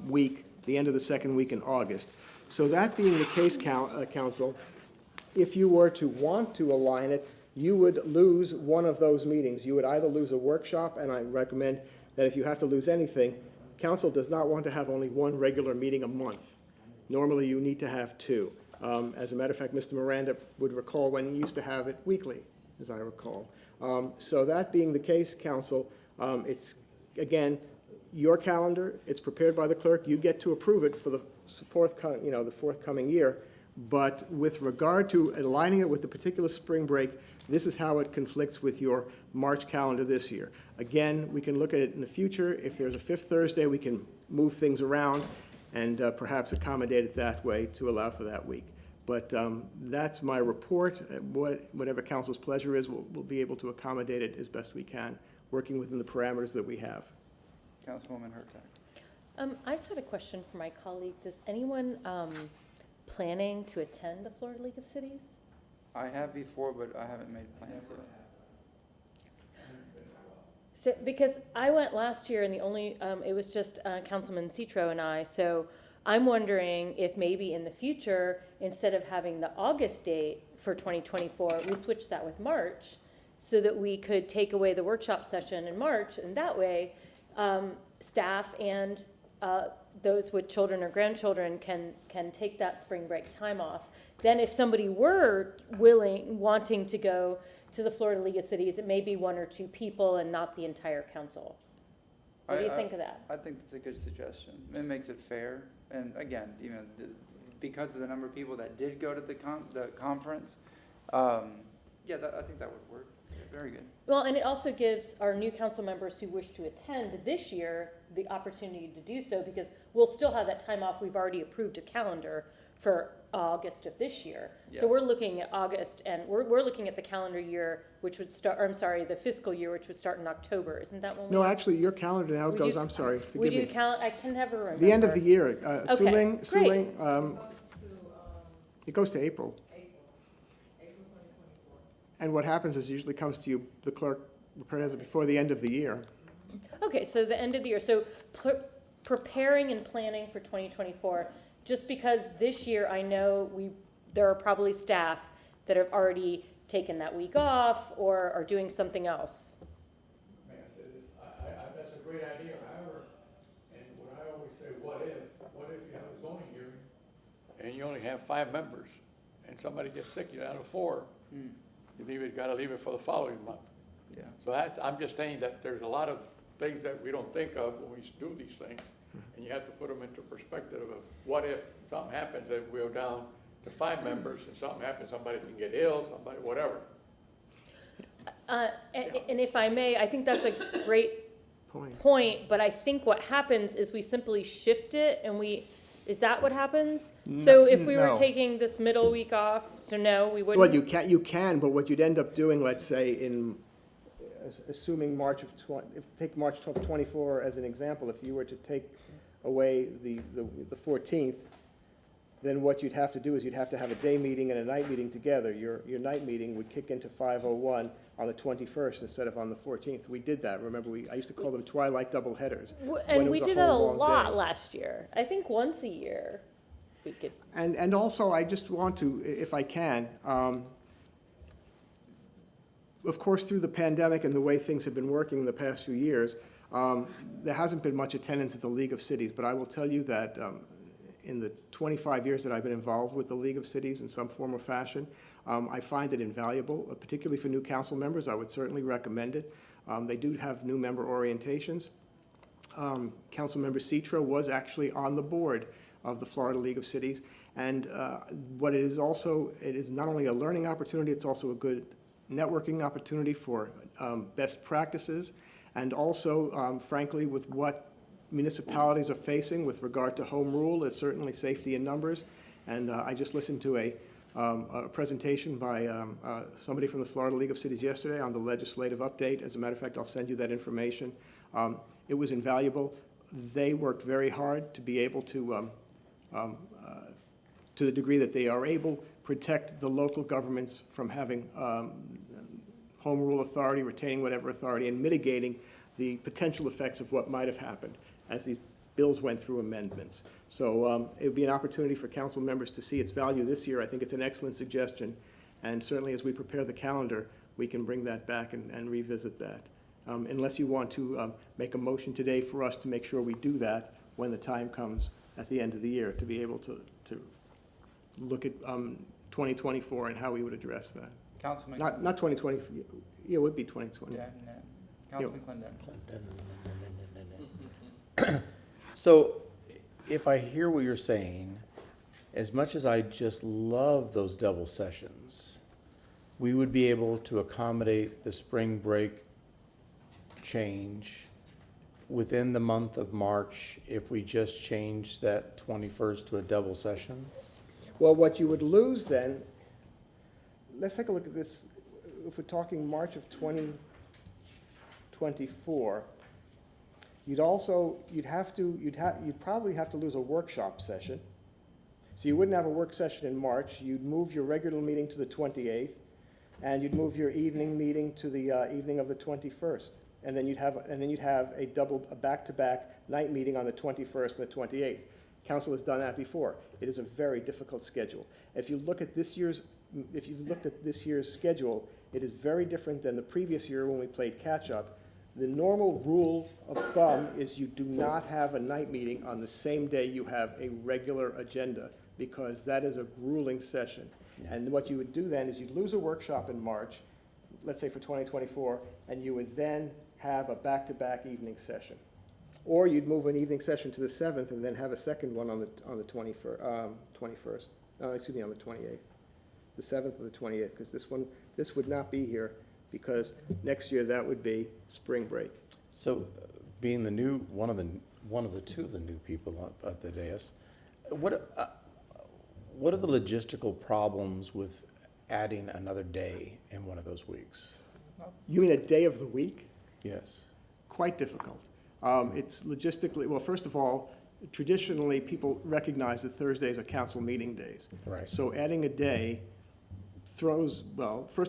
week, the end of the second week in August. So that being the case, Council, if you were to want to align it, you would lose one of those meetings. You would either lose a workshop, and I recommend that if you have to lose anything, Council does not want to have only one regular meeting a month. Normally, you need to have 2. As a matter of fact, Mr. Miranda would recall when he used to have it weekly, as I recall. So that being the case, Council, it's, your calendar. It's prepared by the clerk. You get to approve it for the forthcoming year. But with regard to aligning it with the particular spring break, this is how it conflicts with your March calendar this year. Again, we can look at it in the future. If there's a fifth Thursday, we can move things around and perhaps accommodate it that way to allow for that week. But that's my report. Whatever council's pleasure is, we'll be able to accommodate it as best we can, working within the parameters that we have. Councilwoman Hurtak. I just had a question for my colleagues. Is anyone planning to attend the Florida League of Cities? I have before, but I haven't made plans yet. So, because I went last year, and the only, it was just Councilman Citro and I, so I'm wondering if maybe in the future, instead of having the August date for 2024, we switch that with March, so that we could take away the workshop session in March, and that way, staff and those with children or grandchildren can take that spring break time off. Then if somebody were wanting to go to the Florida League of Cities, it may be 1 or 2 people and not the entire council. What do you think of that? I think that's a good suggestion. It makes it fair. And again, because of the number of people that did go to the conference, I think that would work. Very good. Well, and it also gives our new council members who wish to attend this year the opportunity to do so, because we'll still have that time off. We've already approved a calendar for August of this year. Yes. So we're looking at August, and we're looking at the calendar year, which would start, or I'm sorry, the fiscal year, which would start in October. Isn't that when we? No, actually, your calendar now goes, I'm sorry, forgive me. We do I can never remember. The end of the year. Okay, Suling, it goes to April. And what happens is usually comes to you, the clerk prepares it before the end of the year. Okay, so the end of the year. So preparing and planning for 2024, just because this year I know there are probably staff that have already taken that week off or are doing something else. May I say this? That's a great idea, however, and what I always say, what if you have a zoning hearing and you only have 5 members and somebody gets sick, you're out of 4. You've got to leave it for the following month. Yeah. So I'm just saying that there's a lot of things that we don't think of when we do these things. And you have to put them into perspective of what if something happens, and we go down to 5 members, and something happens, somebody can get ill, somebody, whatever. And if I may, I think that's a great point, but I think what happens is we simply shift it and is that what happens? So if we were No. taking this middle week off, so no, we wouldn't? Well, you can, but what you'd end up doing, let's say assuming take March 24 as an example, if you were to take away the 14th, then what you'd have to do is you'd have to have a day meeting and a night meeting together. Your night meeting would kick into 5:01 on the 21st instead of on the 14th. We did that. Remember, I used to call them twilight double headers. And we did that a whole long lot day. last year. I think once a year we could. And also, I just want to, if I can, of course, through the pandemic and the way things have been working in the past few years, there hasn't been much attendance at the League of Cities, but I will tell you that in the 25 years that I've been involved with the League of Cities in some form or fashion, I find it invaluable, particularly for new council members. I would certainly recommend it. They do have new member orientations. Councilmember Citro was actually on the board of the Florida League of Cities, and what it is also, it is not only a learning opportunity, it's also a good networking opportunity for best practices, and also, frankly, with what municipalities are facing with regard to home rule is certainly safety in numbers. And I just listened to a presentation by somebody from the Florida League of Cities yesterday on the legislative update. As a matter of fact, I'll send you that information. It was invaluable. They worked very hard to be able to the degree that they are able, protect the local governments from having home rule authority, retaining whatever authority, and mitigating the potential effects of what might have happened as these bills went through amendments. So it would be an opportunity for council members to see its value this year. I think it's an excellent suggestion. And certainly as we prepare the calendar, we can bring that back and revisit that. Unless you want to make a motion today for us to make sure we do that when the time comes at the end of the year to be able to look at 2024 and how we would address that. Councilman. Not 2020, yeah, it would be 2020. Councilman Clendon. So, if I hear what you're saying, as much as I just love those double sessions, we would be able to accommodate the spring break change within the month of March if we just change that 21st to a double session? Well, what you would lose then, let's take a look at this. If we're talking March of 2024, you'd probably have to lose a workshop session. So you wouldn't have a work session in March. You'd move your regular meeting to the 28th, and you'd move your evening meeting to the evening of the 21st. And then you'd have a back-to-back night meeting on the 21st and the 28th. Council has done that before. It is a very difficult schedule. If you've looked at this year's schedule, it is very different than the previous year when we played catch-up. The normal rule of thumb is you do not have a night meeting on the same day you have a regular agenda, because that is a grueling session. Yeah. And what you would do then is you'd lose a workshop in March, let's say for 2024, and you would then have a back-to-back evening session. Or you'd move an evening session to the 7th and then have a second one on the 21st, on the 28th. The 7th or the 28th, because this would not be here, because next year that would be spring break. So, being the new one of the two of the new people at the dais, what are the logistical problems with adding another day in one of those weeks? You mean a day of the week? Yes. Quite difficult. It's logistically, well, first of all, traditionally people recognize that Thursdays are council meeting days. Right. So adding a day first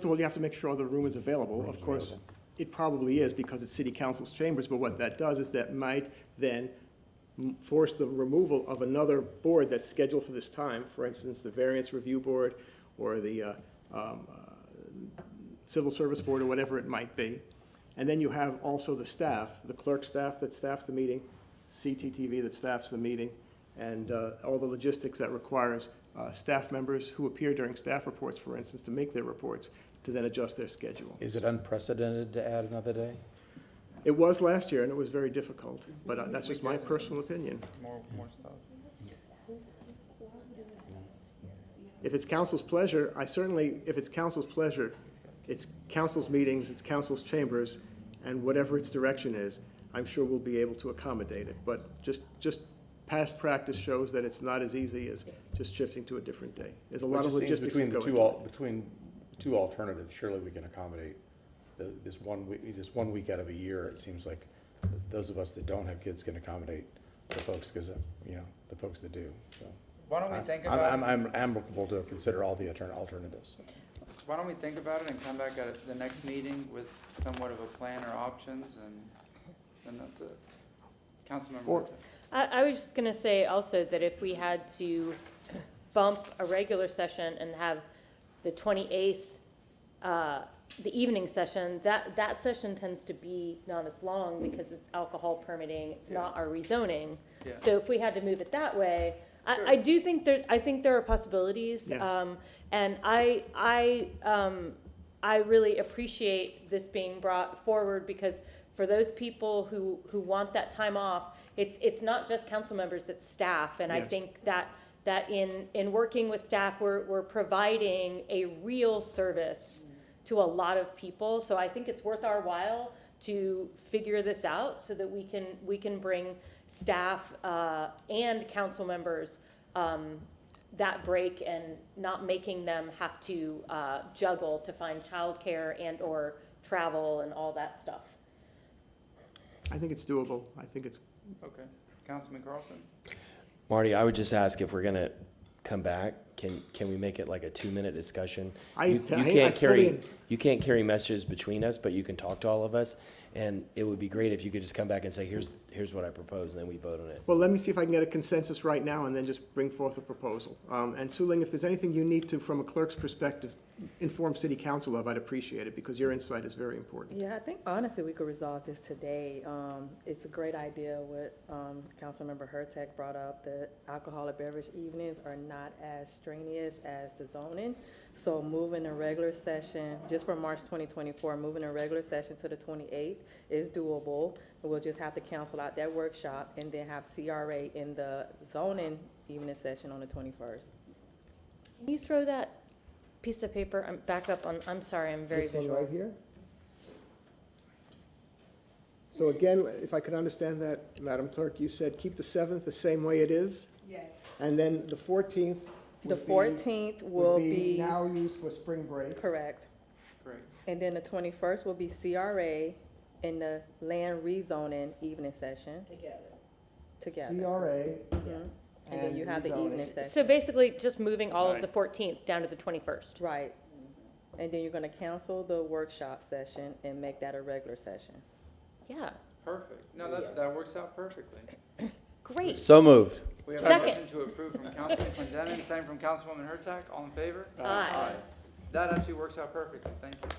of all, you have to make sure the room is available. Of course, it probably is because it's city council's chambers, but what that does is that might then force the removal of another board that's scheduled for this time, for instance, the Variance Review Board or the Civil Service Board or whatever it might be. And then you have also the staff, the clerk staff that staffs the meeting, CTTV that staffs the meeting, and all the logistics that requires staff members who appear during staff reports, for instance, to make their reports, to then adjust their schedule. Is it unprecedented to add another day? It was last year, and it was very difficult, but that's just my personal opinion. More stuff. If it's council's pleasure, if it's council's pleasure, it's council's meetings, it's council's chambers, and whatever its direction is, I'm sure we'll be able to accommodate it. But just past practice shows that it's not as easy as just shifting to a different day. There's a lot of logistics that go into it. Between two alternatives, surely we can accommodate this 1 week out of a year. It seems like those of us that don't have kids can accommodate the folks, because, the folks that do, so. Why don't we think about it? I'm amicable to consider all the alternatives. Why don't we think about it and come back at the next meeting with somewhat of a plan or options, and then that's it. Councilmember. I was just gonna say also that if we had to bump a regular session and have the 28th, the evening session, that session tends to be not as long because it's alcohol permitting, it's not our rezoning. Yeah. So if we had to move it that way, I do think I think there are possibilities. Yes. And I really appreciate this being brought forward, because for those people who want that time off, it's not just council members, it's staff. And I Yes. think that in working with staff, we're providing a real service to a lot of people. So I think it's worth our while to figure this out so that we can bring staff and council members that break, and not making them have to juggle to find childcare and or travel and all that stuff. I think it's doable. I think it's. Okay. Councilman Carlson? Marty, I would just ask, if we're gonna come back, can we make it like a 2-minute discussion? You can't carry messages between us, but you can talk to all of us. And it would be great if you could just come back and say, here's what I propose, and then we vote on it. Well, let me see if I can get a consensus right now and then just bring forth a proposal. And Suling, if there's anything you need to, from a clerk's perspective, inform city council of, I'd appreciate it, because your insight is very important. Yeah, I think honestly we could resolve this today. It's a great idea what Councilmember Hurtak brought up, that alcoholic beverage evenings are not as strenuous as the zoning. So moving a regular session, just for March 2024, moving a regular session to the 28th is doable. We'll just have to cancel out that workshop and then have CRA in the zoning evening session on the 21st. Can you throw that piece of paper, I'm back up on, I'm sorry, I'm very This one visual. right here? So again, if I could understand that, Madam Clerk, you said keep the 7th the same way it is? Yes. And then the 14th? The 14th will be. Now used for spring break. Correct. Great. And then the 21st will be CRA in the land rezoning evening session. Together. CRA. Mhm. And then you have the rezoning. evening session. So basically, just moving all of the 14th down to the 21st. Right. And then you're gonna cancel the workshop session and make that a regular session. Yeah, Perfect. No, that works out perfectly. great. So moved. We have Second. a motion to approve from Councilman Clendenin, second from Councilwoman Hurtak. All in favor? Aye. That actually works out perfectly. Thank you.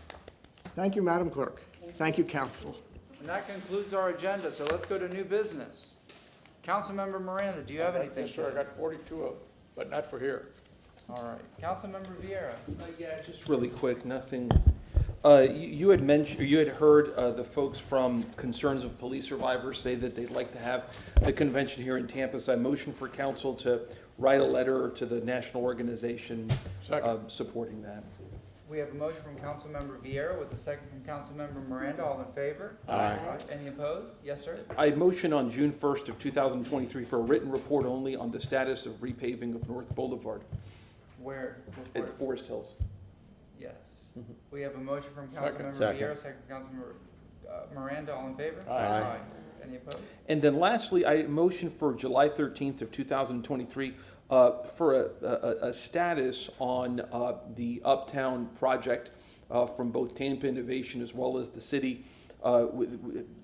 Thank you, Madam Clerk. Thank you, council. And that concludes our agenda, so let's go to new business. Councilmember Miranda, do you have anything? Yes, sir, I got 42 of them, but not for here. All right. Councilmember Vieira. Yeah, just really quick, nothing. You had mentioned, you had heard the folks from Concerns of Police Survivors say that they'd like to have the convention here in Tampa. So I motion for council to write a letter to the national organization supporting that. We have a motion from Councilmember Vieira with a second from Councilmember Miranda. All in favor? Aye. Any opposed? Yes, sir. I motion on June 1st of 2023 for a written report only on the status of repaving of North Boulevard Where? at Forest Hills. Yes. We have a motion from Second. Councilmember Vieira, second from Councilmember Miranda. All in favor? Aye. Any opposed? And then lastly, I motion for July 13th of 2023 for a status on the Uptown project from both Tampa Innovation as well as the city.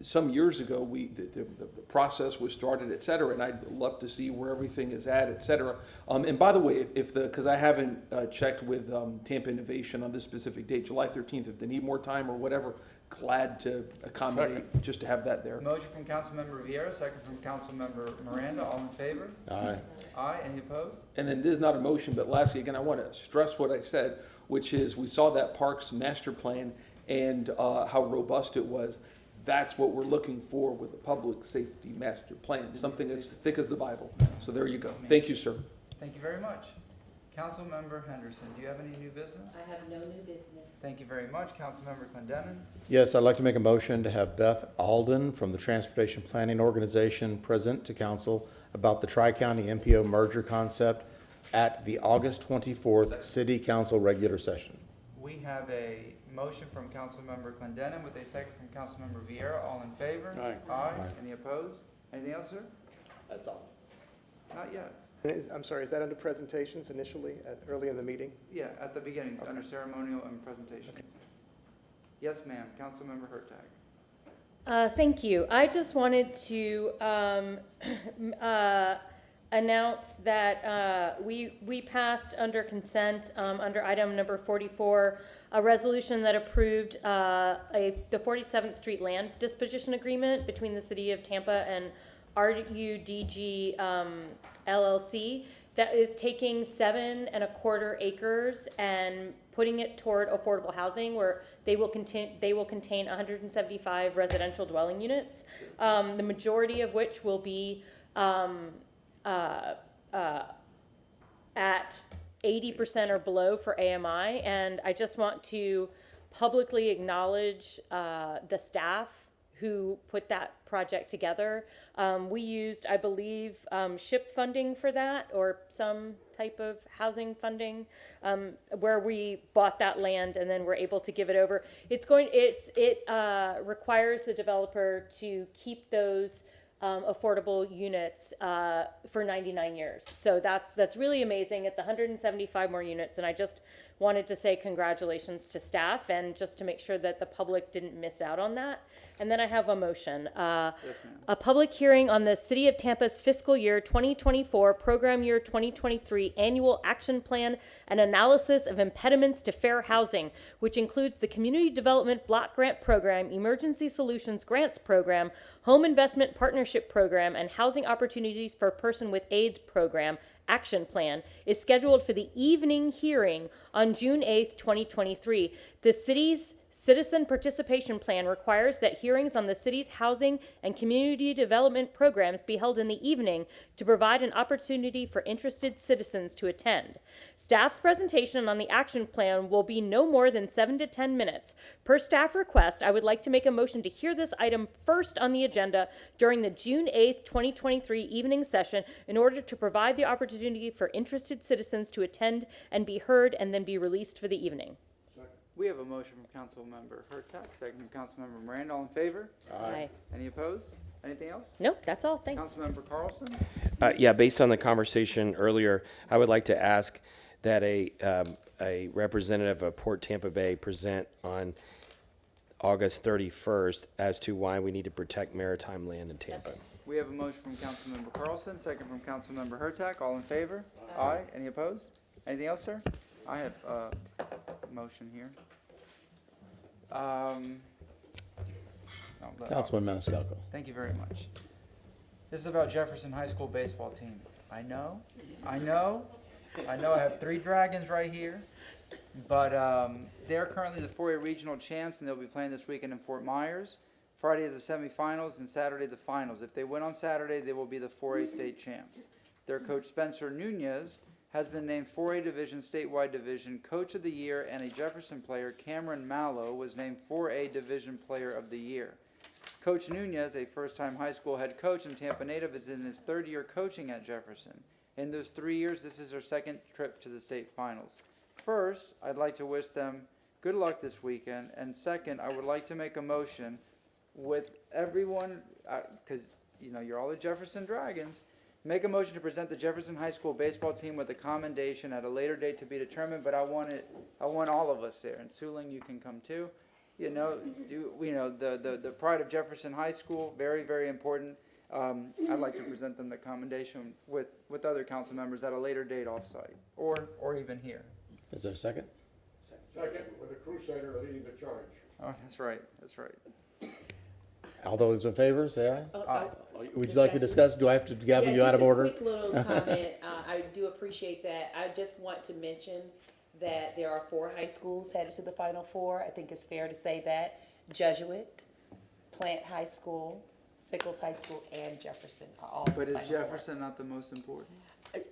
Some years ago, the process was started, et cetera, and I'd love to see where everything is at, et cetera. And by the way, because I haven't checked with Tampa Innovation on this specific date, July 13th, if they need more time or whatever, glad to accommodate, just to have that there. Motion from Councilmember Vieira, second from Councilmember Miranda. All in favor? Aye. Aye. Any opposed? And then it is not a motion, but lastly, again, I want to stress what I said, which is we saw that Parks master plan and how robust it was. That's what we're looking for with a public safety master plan, something as thick as the Bible. So there you go. Thank you, sir. Thank you very much. Councilmember Henderson, do you have any new business? I have no new business. Thank you very much. Councilmember Clendenin? Yes, I'd like to make a motion to have Beth Alden from the Transportation Planning Organization present to council about the Tri-County MPO merger concept at the August 24th City Council regular session. We have a motion from Councilmember Clendenin with a second from Councilmember Vieira. All in favor? Aye. Aye. Any opposed? Anything else, sir? That's all. Not yet. I'm sorry, is that under presentations initially, early in the meeting? Yeah, at the beginning, it's under ceremonial and presentations. Yes, ma'am. Councilmember Hurtak. Thank you. I just wanted to announce that we passed under consent, under item number 44, a resolution that approved the 47th Street land disposition agreement between the City of Tampa and RUDG LLC that is taking 7.25 acres and putting it toward affordable housing, where they will contain 175 residential dwelling units, the majority of which will be at 80% or below for AMI. And I just want to publicly acknowledge the staff who put that project together. We used, I believe, SHIP funding for that, or some type of housing funding, where we bought that land and then we're able to give it over. It requires the developer to keep those affordable units for 99 years. So that's really amazing. It's 175 more units, and I just wanted to say congratulations to staff, and just to make sure that the public didn't miss out on that. And then I have a motion. A public hearing on the City of Tampa's fiscal year 2024, program year 2023 annual action plan and analysis of impediments to fair housing, which includes the Community Development Block Grant Program, Emergency Solutions Grants Program, Home Investment Partnership Program, and Housing Opportunities for a Person with AIDS Program action plan, is scheduled for the evening hearing on June 8th, 2023. The city's Citizen Participation Plan requires that hearings on the city's housing and community development programs be held in the evening to provide an opportunity for interested citizens to attend. Staff's presentation on the action plan will be no more than 7 to 10 minutes. Per staff request, I would like to make a motion to hear this item first on the agenda during the June 8th, 2023 evening session in order to provide the opportunity for interested citizens to attend and be heard and then be released for the evening. We have a motion from Councilmember Hurtak, second from Councilmember Miranda. All in favor? Aye. Any opposed? Anything else? Nope, that's all. Thanks. Councilmember Carlson? Yeah, based on the conversation earlier, I would like to ask that a representative of Port Tampa Bay present on August 31st as to why we need to protect maritime land in Tampa. We have a motion from Councilmember Carlson, second from Councilmember Hurtak. All in favor? Aye. Any opposed? Anything else, sir? I have a motion here. Councilman Maniscalco. Thank you very much. This is about Jefferson High School baseball team. I know I have 3 Dragons right here, but they're currently the 4A regional champs, and they'll be playing this weekend in Fort Myers. Friday is the semifinals and Saturday the finals. If they win on Saturday, they will be the 4A state champs. Their coach Spencer Nunez has been named 4A Division Statewide Division Coach of the Year, and a Jefferson player, Cameron Mallow, was named 4A Division Player of the Year. Coach Nunez, a first-time high school head coach and Tampa native, is in his 3rd year coaching at Jefferson. In those 3 years, this is their 2nd trip to the state finals. First, I'd like to wish them good luck this weekend, and second, I would like to make a motion with everyone, because you're all the Jefferson Dragons. Make a motion to present the Jefferson High School baseball team with a commendation at a later date to be determined, but I want all of us there. And Suling, you can come too. The pride of Jefferson High School, very, very important. I'd like to present them the commendation with other council members at a later date off-site, or even here. Is there a second? Second, with a Crusader leading the charge. Oh, that's right. All those in favor, say aye. Would you like to discuss? Do I have to gather you out of order? Just a quick little comment. I do appreciate that. I just want to mention that there are 4 high schools headed to the Final Four. I think it's fair to say that. Jesuit, Plant High School, Sickles High School, and Jefferson are all. But is Final Four. Jefferson not the most important?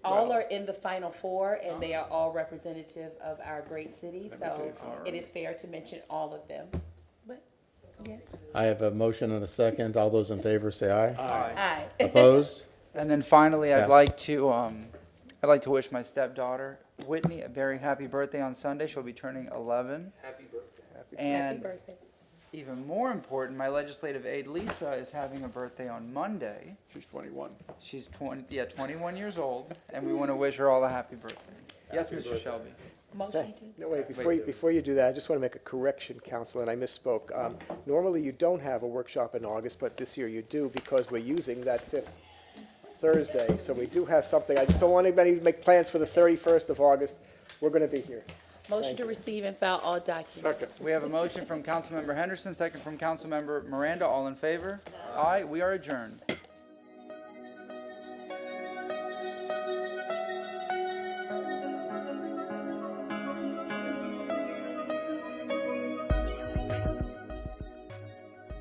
All are in the Final Four, and they are all representative of our great city, so it is fair to mention all of them. But, yes. I have a motion and a second. All those in favor say aye. Aye. Opposed? And then finally, Yes. I'd like to wish my stepdaughter, Whitney, a very happy birthday on Sunday. She'll be turning 11. Happy birthday. Happy And birthday. even more important, my legislative aide Lisa is having a birthday on Monday. She's 21. She's 21 years old, and we want to wish her all a happy birthday. Yes, Mr. Shelby. Motion to. No, wait, before you do that, I just want to make a correction, Council, and I misspoke. Normally, you don't have a workshop in August, but this year you do because we're using that 5th Thursday. So we do have something. I just don't want anybody to make plans for the 31st of August. We're going to be here. Motion to receive and file all documents. We have a motion from Councilmember Henderson, second from Councilmember Miranda. All in favor? Aye. We are adjourned.